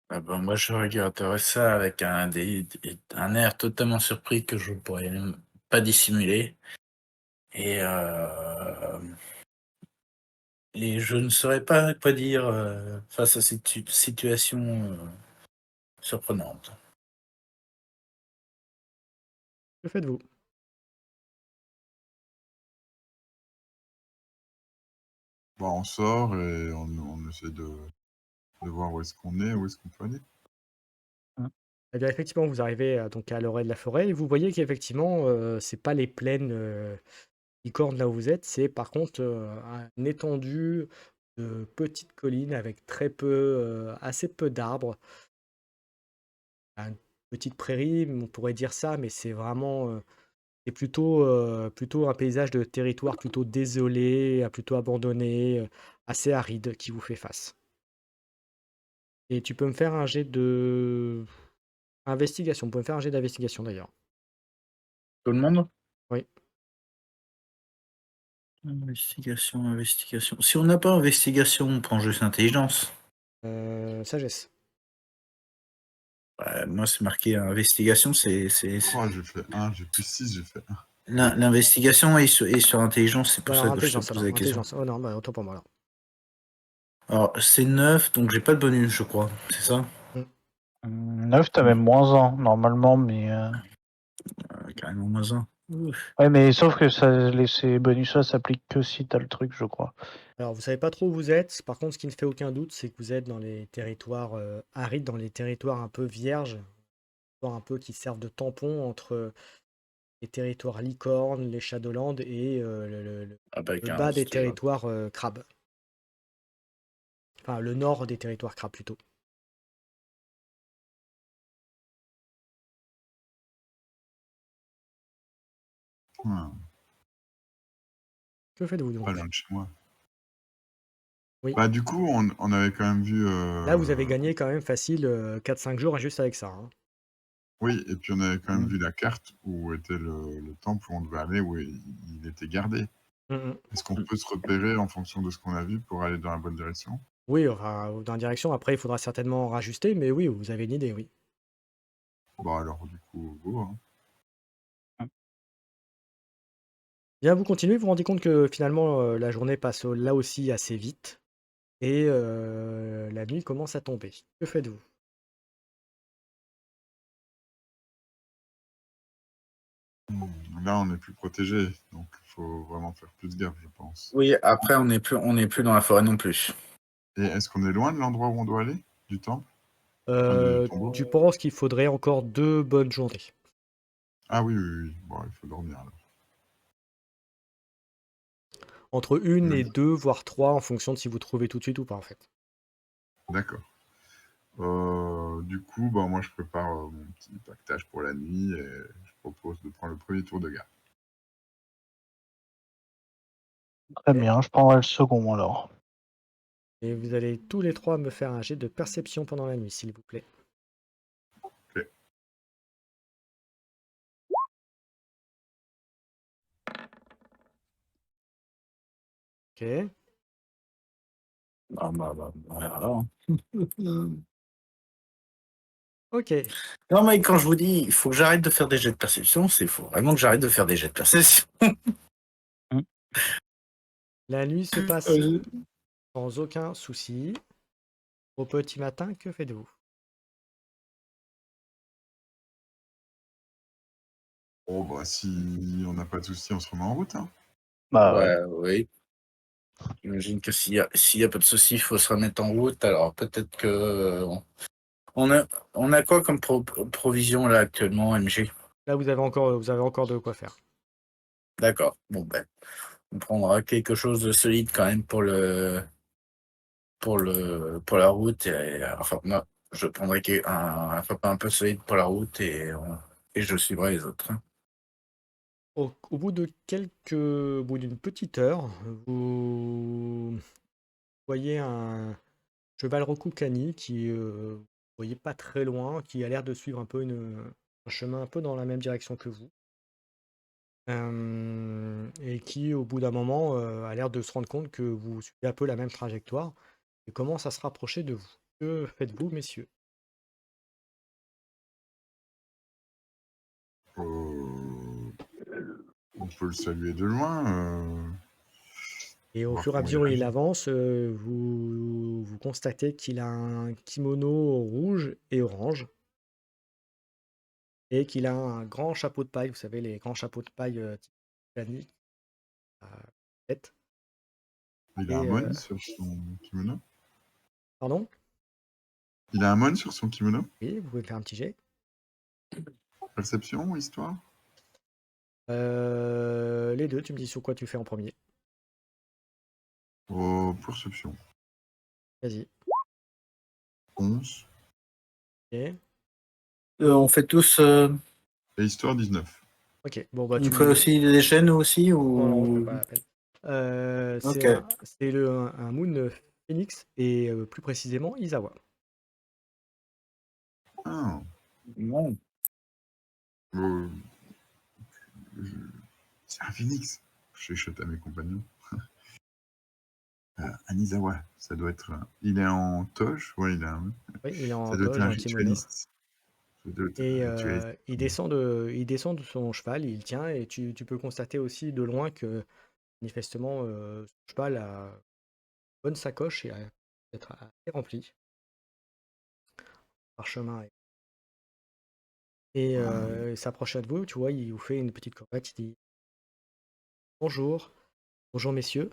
Ah ben, moi, je regarderais ça avec un air totalement surpris que je ne pourrais même pas dissimuler. Et, et je ne saurais pas quoi dire face à cette situation surprenante. Que faites-vous? Bah, on sort et on essaie de voir où est-ce qu'on est, où est-ce qu'on peut aller. Eh bien, effectivement, vous arrivez donc à l'oreille de la forêt et vous voyez qu'effectivement, c'est pas les plaines licornes là où vous êtes, c'est par contre une étendue de petites collines avec assez peu d'arbres. Une petite prairie, on pourrait dire ça, mais c'est vraiment c'est plutôt un paysage de territoire plutôt désolé, plutôt abandonné, assez aride qui vous fait face. Et tu peux me faire un jet de investigation. Vous pouvez me faire un jet d'investigation d'ailleurs. Tout le monde? Oui. Investigation, investigation. Si on n'a pas investigation, on prend juste intelligence. Sagesse. Moi, c'est marqué investigation, c'est. Oh, j'ai fait 1, j'ai plus 6, j'ai fait 1. L'investigation est sur intelligence, c'est Bon, pour alors ça que je te intelligence posais alors. la question. Intelligence. Oh non, bah autant pour moi alors. Alors, c'est 9, donc j'ai pas de bonus, je crois. C'est ça? 9, t'avais moins 1 normalement, mais. Carrément moins 1. Ouais, mais sauf que ces bonus-là s'appliquent que si t'as le truc, je crois. Alors, vous savez pas trop où vous êtes. Par contre, ce qui ne fait aucun doute, c'est que vous êtes dans les territoires arides, dans les territoires un peu vierges, un peu qui servent de tampon entre les territoires licornes, les Shadowlands et Ah bah le bas 15, des tu vois. territoires crabes. Enfin, le nord des territoires crabes plutôt. Ouais, Que faites-vous pas donc? loin de chez moi. Oui. Bah, du coup, on avait quand même vu. Là, vous avez gagné quand même facile 4-5 jours juste avec ça, hein. Oui, et puis on avait quand même vu la carte où était le temple où on devait aller, où il était gardé. Mm. Est-ce qu'on peut se repérer en fonction de ce qu'on a vu pour aller dans la bonne direction? Oui, enfin, dans la direction. Après, il faudra certainement rajuster, mais oui, vous avez une idée, oui. Bon, alors, du coup, go, hein. Bien, vous continuez, vous vous rendez compte que finalement, la journée passe là aussi assez vite et la nuit commence à tomber. Que faites-vous? Là, on est plus protégé, donc il faut vraiment faire plus gaffe, je pense. Oui, après, on n'est plus dans la forêt non plus. Et est-ce qu'on est loin de l'endroit où on doit aller? Du temple? Enfin, du tombeau? Tu penses qu'il faudrait encore 2 bonnes journées. Ah oui, oui, oui. Bon, il faut dormir alors. Entre 1 et Oui. 2, voire 3, en fonction de si vous trouvez tout de suite ou pas, en fait. D'accord. Du coup, bah, moi, je prépare mon petit pactage pour la nuit et je propose de prendre le premier tour de garde. Très Et bien, je prendrai le second alors. et vous allez tous les 3 me faire un jet de perception pendant la nuit, s'il vous plaît. Ok. OK. Ah bah, voilà. OK. Non, mais quand je vous dis, il faut que j'arrête de faire des jets de perception, c'est faut vraiment que j'arrête de faire des jets de perception. La nuit se passe sans aucun souci. Au petit matin, que faites-vous? Oh, bah, si on n'a pas de soucis, on se remet en route, hein. Bah ouais. Oui. J'imagine que s'il y a pas de souci, il faut se remettre en route. Alors peut-être que on a quoi comme provision là actuellement, MG? Là, vous avez encore de quoi faire. D'accord. Bon ben, on prendra quelque chose de solide quand même pour la route. Enfin, je prendrai un repas un peu solide pour la route et je suivrai les autres. Au bout d'une petite heure, vous voyez un cheval Rokucani qui, vous voyez pas très loin, qui a l'air de suivre un peu un chemin un peu dans la même direction que vous. Et qui, au bout d'un moment, a l'air de se rendre compte que vous suivez un peu la même trajectoire et commence à se rapprocher de vous. Que faites-vous, messieurs? Euh, on peut le saluer de loin. Et au Voir fur et à comment il mesure où il agit. avance, vous constatez qu'il a un kimono rouge et orange et qu'il a un grand chapeau de paille, vous savez, les grands chapeaux de paille type Britannique, à tête. Il a un Et, mon sur son kimono. pardon? Il a un mon sur son kimono. Oui, vous pouvez faire un petit jet. Perception, histoire. Les deux, tu me dis sur quoi tu fais en premier. Oh, perception. Vas-y. 11. Ok. On fait tous. Et histoire 19. Ok. Bon, bah, On fait aussi des chaînes aussi non, non, je fais ou. pas la peine. Ok. C'est un Moon Phoenix et plus précisément Izawa. Ah. Bon. Euh, je- C'est un phénix. Je chuchote à mes compagnons. Anizawa, ça doit être. Il est en toge. Ouais, Oui, il est en ça doit être toge, un en kimono. ritualiste. Ça doit être Et un ritualiste. il descend de son cheval, il tient, et tu peux constater aussi de loin que manifestement son cheval a une bonne sacoche et a peut-être assez rempli, parchemin. Et Ah, il s'approche de vous, tu vois, il vous fait une petite courbette, il dit bonjour, bonjour messieurs,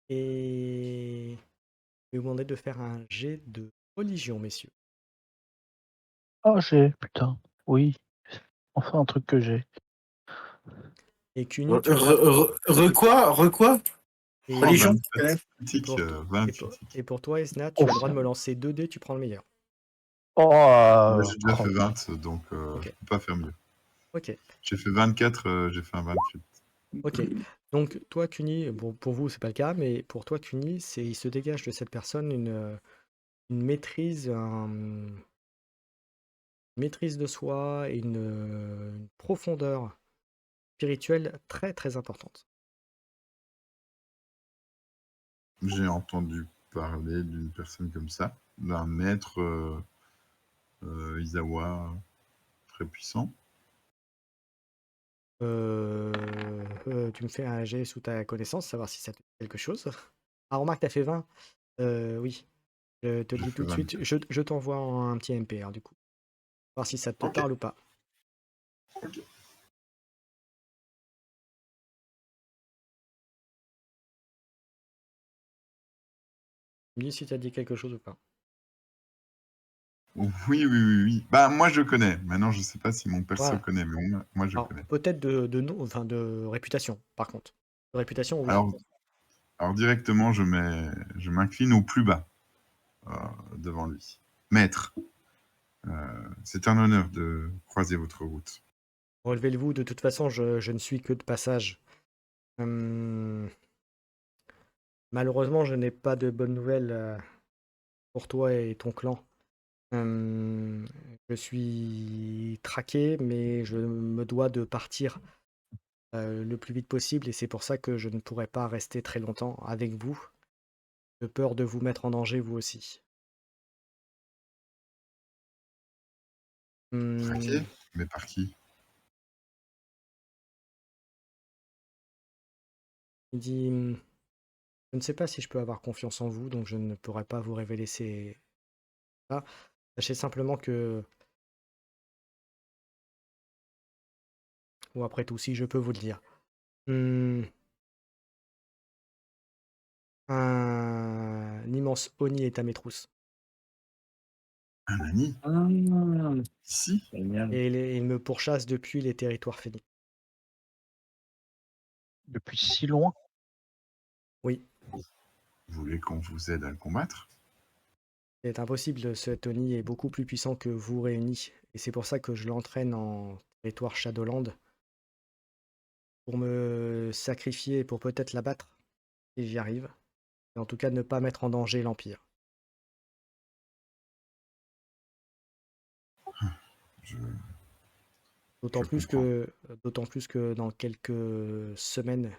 et je vais vous demander de faire un jet de religion, messieurs. Oh, j'ai, putain. Oui, enfin un truc que j'ai. Et Cuny, tu regardes. Re quoi? Et, oh, Religion, 27 tu connais? et, critiques. pour, 20 et, pour, critiques. et pour toi, Esna, tu Oh, as le droit de me lancer 2 dés, tu prends le meilleur. oh, Moi, j'ai déjà fait oh, 20, donc Ok, je peux pas faire mieux. ok, J'ai fait 24, j'ai fait un 28. ok. Donc, toi, Cuny, bon, pour vous, c'est pas le cas, mais pour toi, Cuny, il se dégage de cette personne une maîtrise, une maîtrise de soi et une profondeur spirituelle très, très importante. J'ai entendu parler d'une personne comme ça, d'un maître Izawa très puissant. Tu me fais un jet sous ta connaissance, savoir si ça te dit quelque chose. Ah, remarque, t'as fait 20. Oui, je te le J'ai dis fait tout de suite. 24. Je t'envoie un petit MP, du coup. Voir si ça te Ok, parle ou pas. ok. Tu me dis si ça te dit quelque chose ou pas. Oui, oui, oui, oui. Bah, moi, je connais. Maintenant, je sais pas si mon perso Voilà. connaît, mais moi, je Alors, connais. peut-être de nom, enfin de réputation, par contre. De réputation, oui. Alors directement, je m'incline au plus bas euh, devant lui. Maître, c'est un honneur de croiser votre route. Relevez-le-vous, de toute façon, je ne suis que de passage. Hum, malheureusement, je n'ai pas de bonnes nouvelles pour toi et ton clan. Hum, je suis traqué, mais je me dois de partir le plus vite possible, et c'est pour ça que je ne pourrai pas rester très longtemps avec vous, de peur de vous mettre en danger vous aussi. Traqué? Hum, Mais par qui? il dit, je ne sais pas si je peux avoir confiance en vous, donc je ne pourrai pas vous révéler ça. Sachez simplement que, ou après tout, si je peux vous le dire, hum, un immense Oni est à mes trousses. Un ami? Ah, Ici? génial. Et il me pourchasse depuis les territoires féniques. depuis si loin. Oui, Vous voulez qu'on vous aide à le combattre? C'est impossible, ce Tony est beaucoup plus puissant que vous réunis. Et c'est pour ça que je l'entraîne en territoire Shadowland. Pour me sacrifier et pour peut-être l'abattre, si j'y arrive. Et en tout cas, ne pas mettre en danger l'Empire. Je, D'autant je plus comprends. que dans quelques semaines,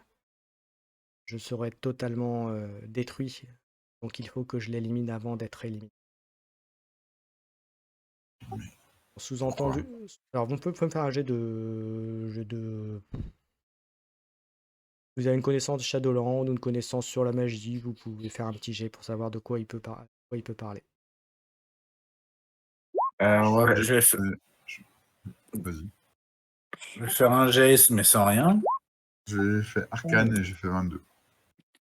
je serai totalement détruit. Donc il faut que je l'élimine avant d'être éliminé. Mais Sous-entendu. Alors vous pouvez me faire un jet de. Vous avez une connaissance de Shadowland ou une connaissance sur la magie, vous pouvez faire un petit jet pour savoir de quoi il peut, parler. Ouais, j'ai fait- je- Vas-y. je vais faire un geste, mais sans rien. J'ai fait Arcane et j'ai fait 22.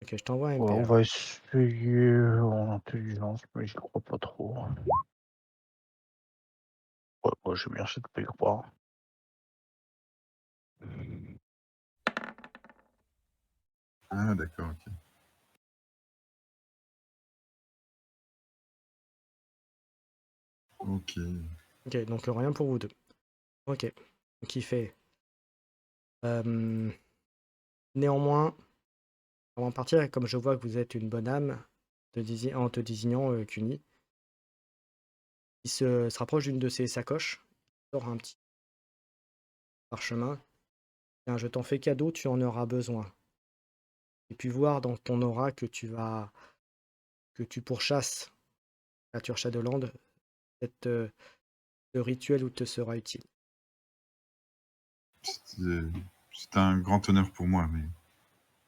Ok, je t'envoie un Ouais, on MP. va essayer en intelligence, mais j'y crois pas trop. Ouais, moi j'ai bien fait de pas y croire. Ah, d'accord, ok. Ok. Ok, donc rien pour vous deux. Ok, donc il fait. Néanmoins, avant de partir, comme je vois que vous êtes une bonne âme, en te désignant Cuny, il se rapproche d'une de ses sacoches, il sort un petit parchemin. Tiens, je t'en fais cadeau, tu en auras besoin. Et puis voir dans ton aura que tu pourchasses la créature Shadowland, ce rituel où te sera utile. C'est un grand honneur pour moi, mais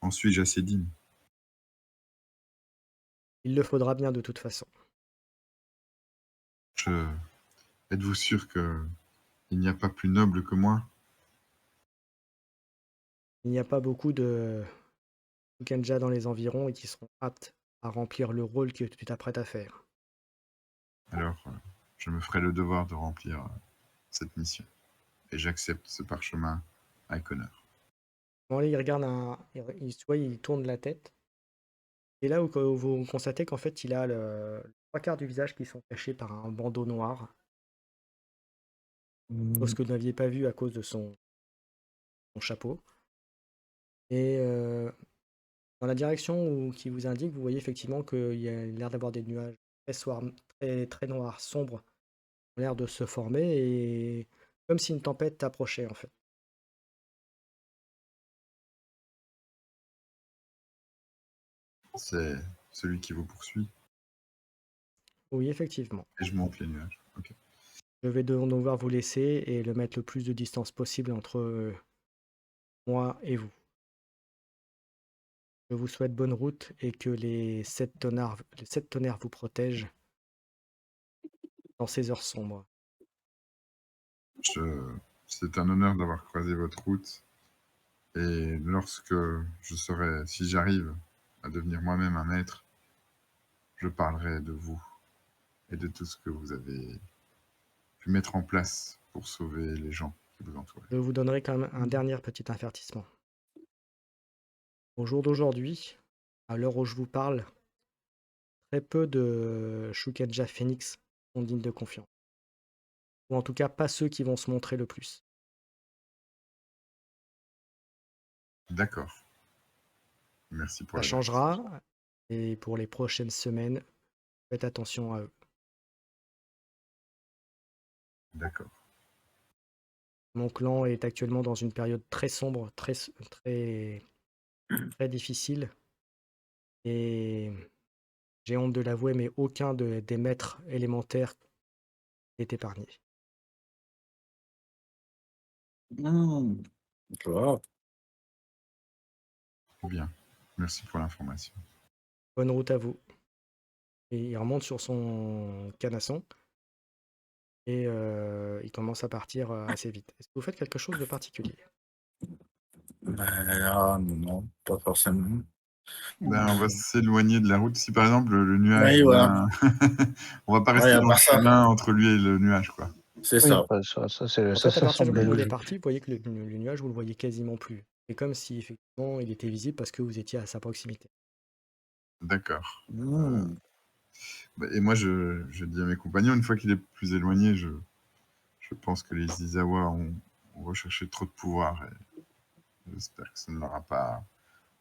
en suis-je assez digne? Il le faudra bien de toute façon. Êtes-vous sûr que il n'y a pas plus noble que moi? Il n'y a pas beaucoup de Kenja dans les environs et qui seront aptes à remplir le rôle que tu t'apprêtes à faire. Alors, je me ferai le devoir de remplir cette mission. Et j'accepte ce parchemin avec honneur. Bon, là, il regarde il tourne la tête. Et là où vous constatez qu'en fait, il a le 3/4 du visage qui sont cachés par un bandeau noir. Chose que vous n'aviez pas vu à cause de son chapeau. Et dans la direction qui vous indique, vous voyez effectivement qu'il y a l'air d'avoir des nuages très, très noirs, sombres, qui ont l'air de se former, et comme si une tempête approchait en fait. C'est celui qui vous poursuit. Oui, effectivement. Et je monte les nuages. Ok. Je vais devoir vous laisser et le mettre le plus de distance possible entre moi et vous. Je vous souhaite bonne route et que les 7 tonnerres vous protègent dans ces heures sombres. C'est un honneur d'avoir croisé votre route. Et lorsque si j'arrive à devenir moi-même un maître, je parlerai de vous et de tout ce que vous avez pu mettre en place pour sauver les gens qui vous entourent. Je vous donnerai quand même un dernier petit avertissement. Au jour d'aujourd'hui, à l'heure où je vous parle, très peu de Shukenja Phoenix sont dignes de confiance. Ou en tout cas, pas ceux qui vont se montrer le plus. D'accord. Merci pour Ça la changera, et pour les prochaines semaines, faites attention à eux. D'accord. Mon clan est actuellement dans une période très sombre, très, très, très difficile. Et j'ai honte de l'avouer, mais aucun des maîtres élémentaires n'est épargné. Je vois. Bien. Merci pour l'information. Bonne route à vous. Et il remonte sur son canasson et il commence à partir assez vite. Est-ce que vous faites quelque chose de particulier? Non, pas forcément. Ben, on va s'éloigner de la route. Si par exemple le nuage Oui, voilà. vient, on va pas Ouais, rester à dans le part ça, chemin entre lui et le nuage, quoi. c'est Oui, ça. bah, ça En fait, à partir du semblait moment où il est logique. parti, vous voyez que le nuage, vous le voyez quasiment plus. C'est comme si effectivement il était visible parce que vous étiez à sa proximité. D'accord. Hmm. Et moi, je dis à mes compagnons, une fois qu'il est plus éloigné, je pense que les Izawa ont recherché trop de pouvoir. Et j'espère que ça ne leur a pas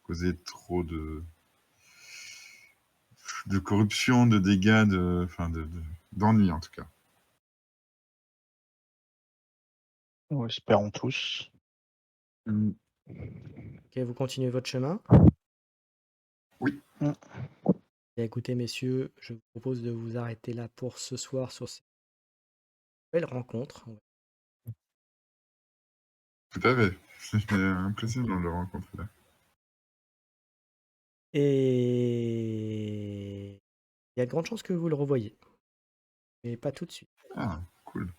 causé trop de corruption, de dégâts, d'ennuis en tout cas. Nous espérons tous. Ok, vous continuez votre chemin. Oui. Et écoutez, messieurs, je vous propose de vous arrêter là pour ce soir sur cette belle rencontre. Tout à fait. C'était impressionnant de le rencontrer là. Et il y a de grandes chances que vous le revoyiez. Mais pas tout de suite. Ah, cool.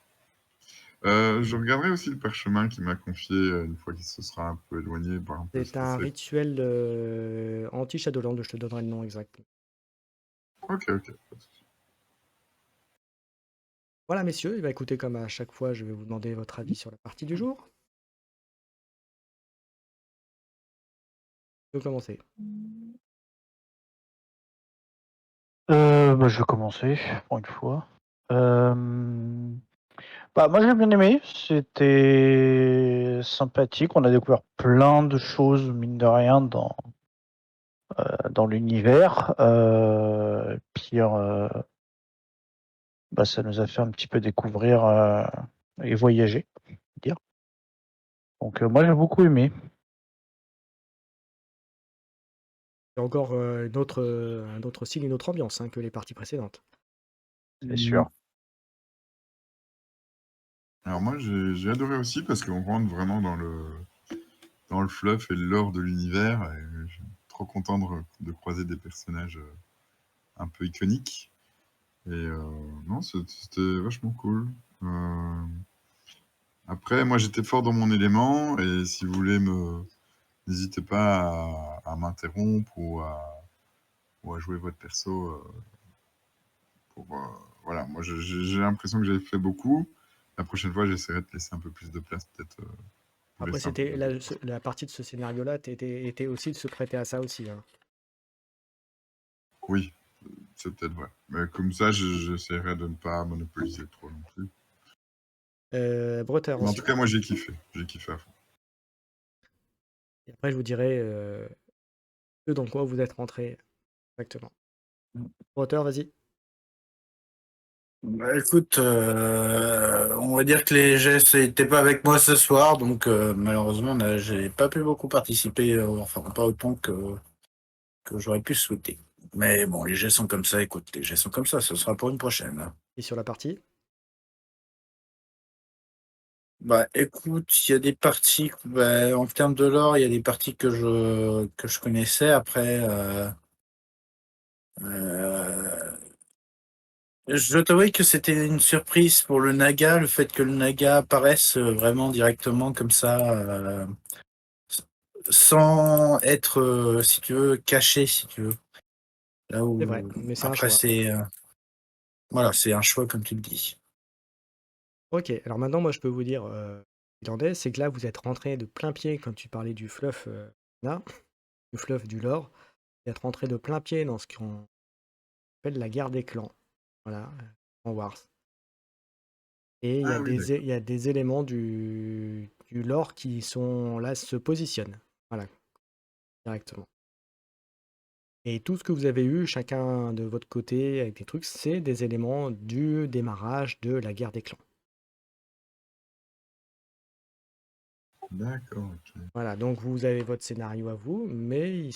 Je regarderai aussi le parchemin qu'il m'a confié une fois qu'il se sera un peu éloigné, voir un peu ce C'est que un c'est. rituel anti-Shadowland, je te donnerai le nom exact. Ok. Pas de souci. Voilà, messieurs, et écoutez, comme à chaque fois, je vais vous demander votre avis sur la partie du jour. Je peux commencer. Je vais commencer pour une fois. Moi j'ai bien aimé, c'était sympathique. On a découvert plein de choses, mine de rien, dans l'univers. Ça nous a fait un petit peu découvrir et voyager, dire. Donc moi j'ai beaucoup aimé. C'est encore un autre style, une autre ambiance que les parties précédentes. C'est sûr. Alors moi j'ai adoré aussi parce qu'on rentre vraiment dans le fluff et le lore de l'univers. Et je suis trop content de croiser des personnages un peu iconiques. Et non, c'était vachement cool. Après, moi j'étais fort dans mon élément et si vous voulez n'hésitez pas à m'interrompre ou à jouer votre perso. Voilà, moi j'ai l'impression que j'ai fait beaucoup. La prochaine fois, j'essaierai de laisser un peu plus de place peut-être pour Après, laisser un peu c'était de... la partie de ce scénario-là était aussi de se prêter à ça aussi. Oui, c'est peut-être vrai. Mais comme ça, j'essaierai de ne pas monopoliser trop non plus. Breter Mais en tout ensuite. cas, moi j'ai kiffé. J'ai kiffé à fond. Et après, je vous dirai ce dans quoi vous êtes rentré exactement. Breter, vas-y. Bah, écoute, on va dire que les gestes n'étaient pas avec moi ce soir, donc malheureusement, j'ai pas pu beaucoup participer, enfin pas autant que j'aurais pu souhaiter. Mais bon, les gestes sont comme ça, écoute, les gestes sont comme ça, ce sera pour une prochaine. Hein. Et sur la partie. Bah écoute, il y a des parties, bah, en termes de lore, il y a des parties que je connaissais. Après, euh, je t'avoue que c'était une surprise pour le Naga, le fait que le Naga apparaisse vraiment directement comme ça, sans être, si tu veux, caché, si tu veux. Là C'est vrai, où mais c'est un après choix. c'est voilà, c'est un choix comme tu le dis. Ok, alors maintenant, moi, je peux vous dire ce qu'il en est, c'est que là, vous êtes rentré de plein pied quand tu parlais du fluff, là, du fluff du lore. Vous êtes rentré de plein pied dans ce qu'on appelle la guerre des clans. Voilà, en Wars. Et Ah oui, d'accord. il y a des éléments du lore qui sont là, se positionnent. Voilà, directement. Et tout ce que vous avez eu, chacun de votre côté, avec des trucs, c'est des éléments du démarrage de la guerre des clans. D'accord, ok. Voilà, donc vous avez votre scénario à vous, mais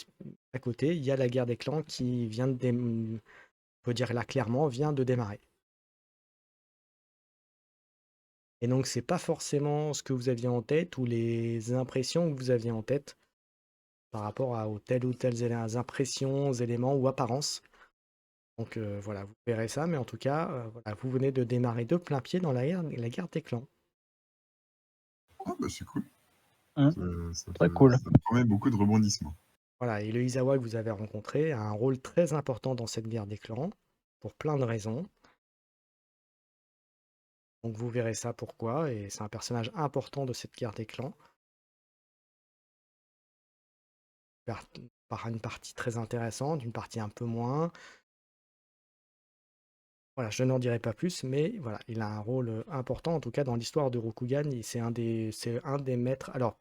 à côté, il y a la guerre des clans qui vient on peut dire là clairement, vient de démarrer. Et donc, c'est pas forcément ce que vous aviez en tête ou les impressions que vous aviez en tête par rapport aux telles ou telles impressions, éléments ou apparences. Donc voilà, vous verrez ça, mais en tout cas, voilà, vous venez de démarrer de plein pied dans la guerre des clans. Ah bah c'est cool. Hum, Ça Très cool. promet beaucoup de rebondissements. Voilà, et le Izawa que vous avez rencontré a un rôle très important dans cette guerre des clans, pour plein de raisons. Donc vous verrez ça pourquoi, et c'est un personnage important de cette guerre des clans, par une partie très intéressante, une partie un peu moins. Voilà, je n'en dirai pas plus, mais voilà, il a un rôle important, en tout cas dans l'histoire de Rokugan, c'est un des maîtres. Alors,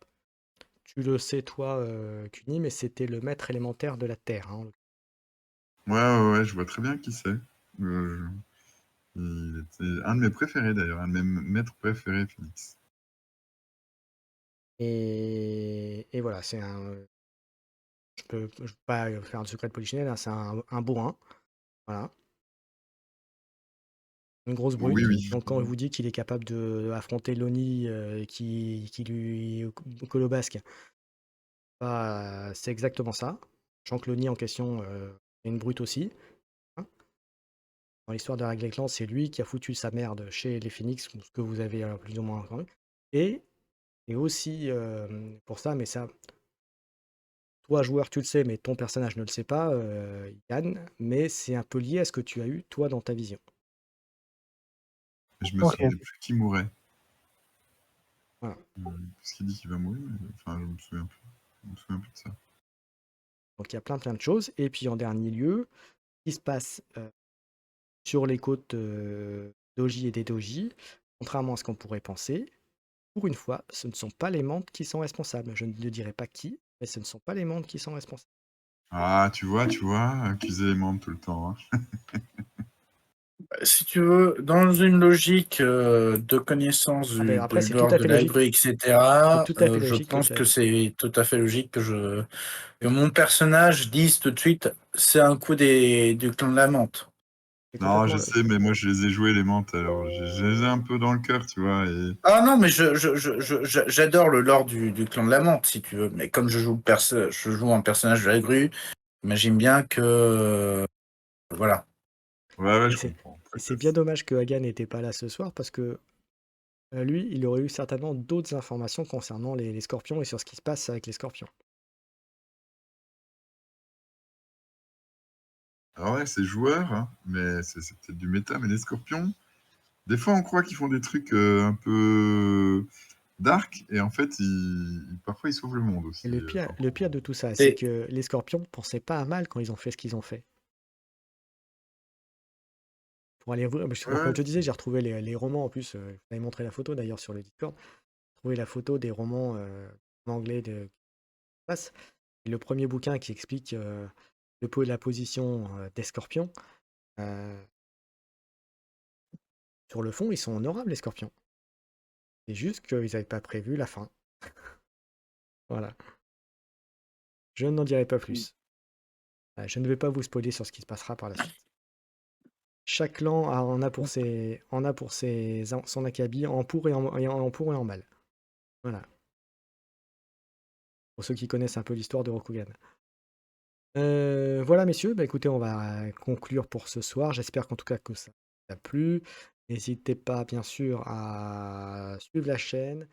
tu le sais toi, Kuni, mais c'était le maître élémentaire de la Terre, hein. Ouais, je vois très bien qui c'est. Euh, il était un de mes préférés d'ailleurs, un de mes maîtres préférés, Phoenix. Et voilà, je peux pas faire un secret de polichinelle, hein, c'est un bourrin, voilà, une grosse Oui, brute. oui. Donc quand il vous dit qu'il est capable de affronter l'Oni, qui lui Colobasque, bah, c'est exactement ça. Sachant que l'Oni en question, est une brute aussi, hein. Dans l'histoire de la règle des clans, c'est lui qui a foutu sa merde chez les Phoenix, ce que vous avez plus ou moins entendu. Et, et aussi pour ça, mais ça, toi joueur tu le sais, mais ton personnage ne le sait pas, Yann, mais c'est un peu lié à ce que tu as eu toi dans ta vision. Je me Ok. souviens plus qui mourait. Voilà. Parce qu'il dit qu'il va mourir, mais enfin, je me souviens plus. Je me souviens plus de ça. Donc il y a plein de choses. Et puis en dernier lieu, ce qui se passe sur les côtes d'Oji et des Doji, contrairement à ce qu'on pourrait penser, pour une fois, ce ne sont pas les membres qui sont responsables. Je ne dirai pas qui, mais ce ne sont pas les membres qui sont responsables. Ah, tu vois, accuser les membres tout le temps. Hein. Si tu veux, dans une logique de connaissance Ah ben du après, c'est tout lore à de fait la logique. grue, C'est etc., tout à fait je logique que pense tu que c'est tout à fait logique que mon personnage dise tout de suite c'est un coup du clan de la menthe. c'est Non, complètement. je sais, mais moi je les ai joués les menthes, alors je les ai un peu dans le cœur, tu vois. Et... Ah non, mais j'adore le lore du clan de la menthe, si tu veux. Mais comme je joue un personnage de la grue, imagine bien que voilà. Ouais, Et je c'est comprends. et c'est bien dommage que Hagan n'était pas là ce soir parce que lui, il aurait eu certainement d'autres informations concernant les scorpions et sur ce qui se passe avec les scorpions. Alors ouais, c'est joueur, hein, mais c'est peut-être du méta, mais les scorpions, des fois on croit qu'ils font des trucs un peu dark, et en fait, parfois ils sauvent le monde Et aussi. le pire de tout ça, c'est Et que les scorpions pensaient pas à mal quand ils ont fait ce qu'ils ont fait. Pour aller voir, comme je Ouais, te disais, j'ai retrouvé les romans en plus. Je t'avais montré la photo d'ailleurs sur le Discord. J'ai trouvé la photo des romans en anglais de passe. Et le premier bouquin qui explique la position des scorpions. euh, sur le fond, ils sont honorables, les scorpions. C'est juste qu'ils n'avaient pas prévu la fin. Voilà. Je n'en dirai pas plus. Je ne vais pas vous spoiler sur ce qui se passera par la suite. Chaque clan en a pour son acabit en pour en pour et en mal. Voilà. Pour ceux qui connaissent un peu l'histoire de Rokugan. Voilà, messieurs, bah, écoutez, on va conclure pour ce soir. J'espère qu'en tout cas que ça vous a plu. N'hésitez pas, bien sûr, à suivre la chaîne,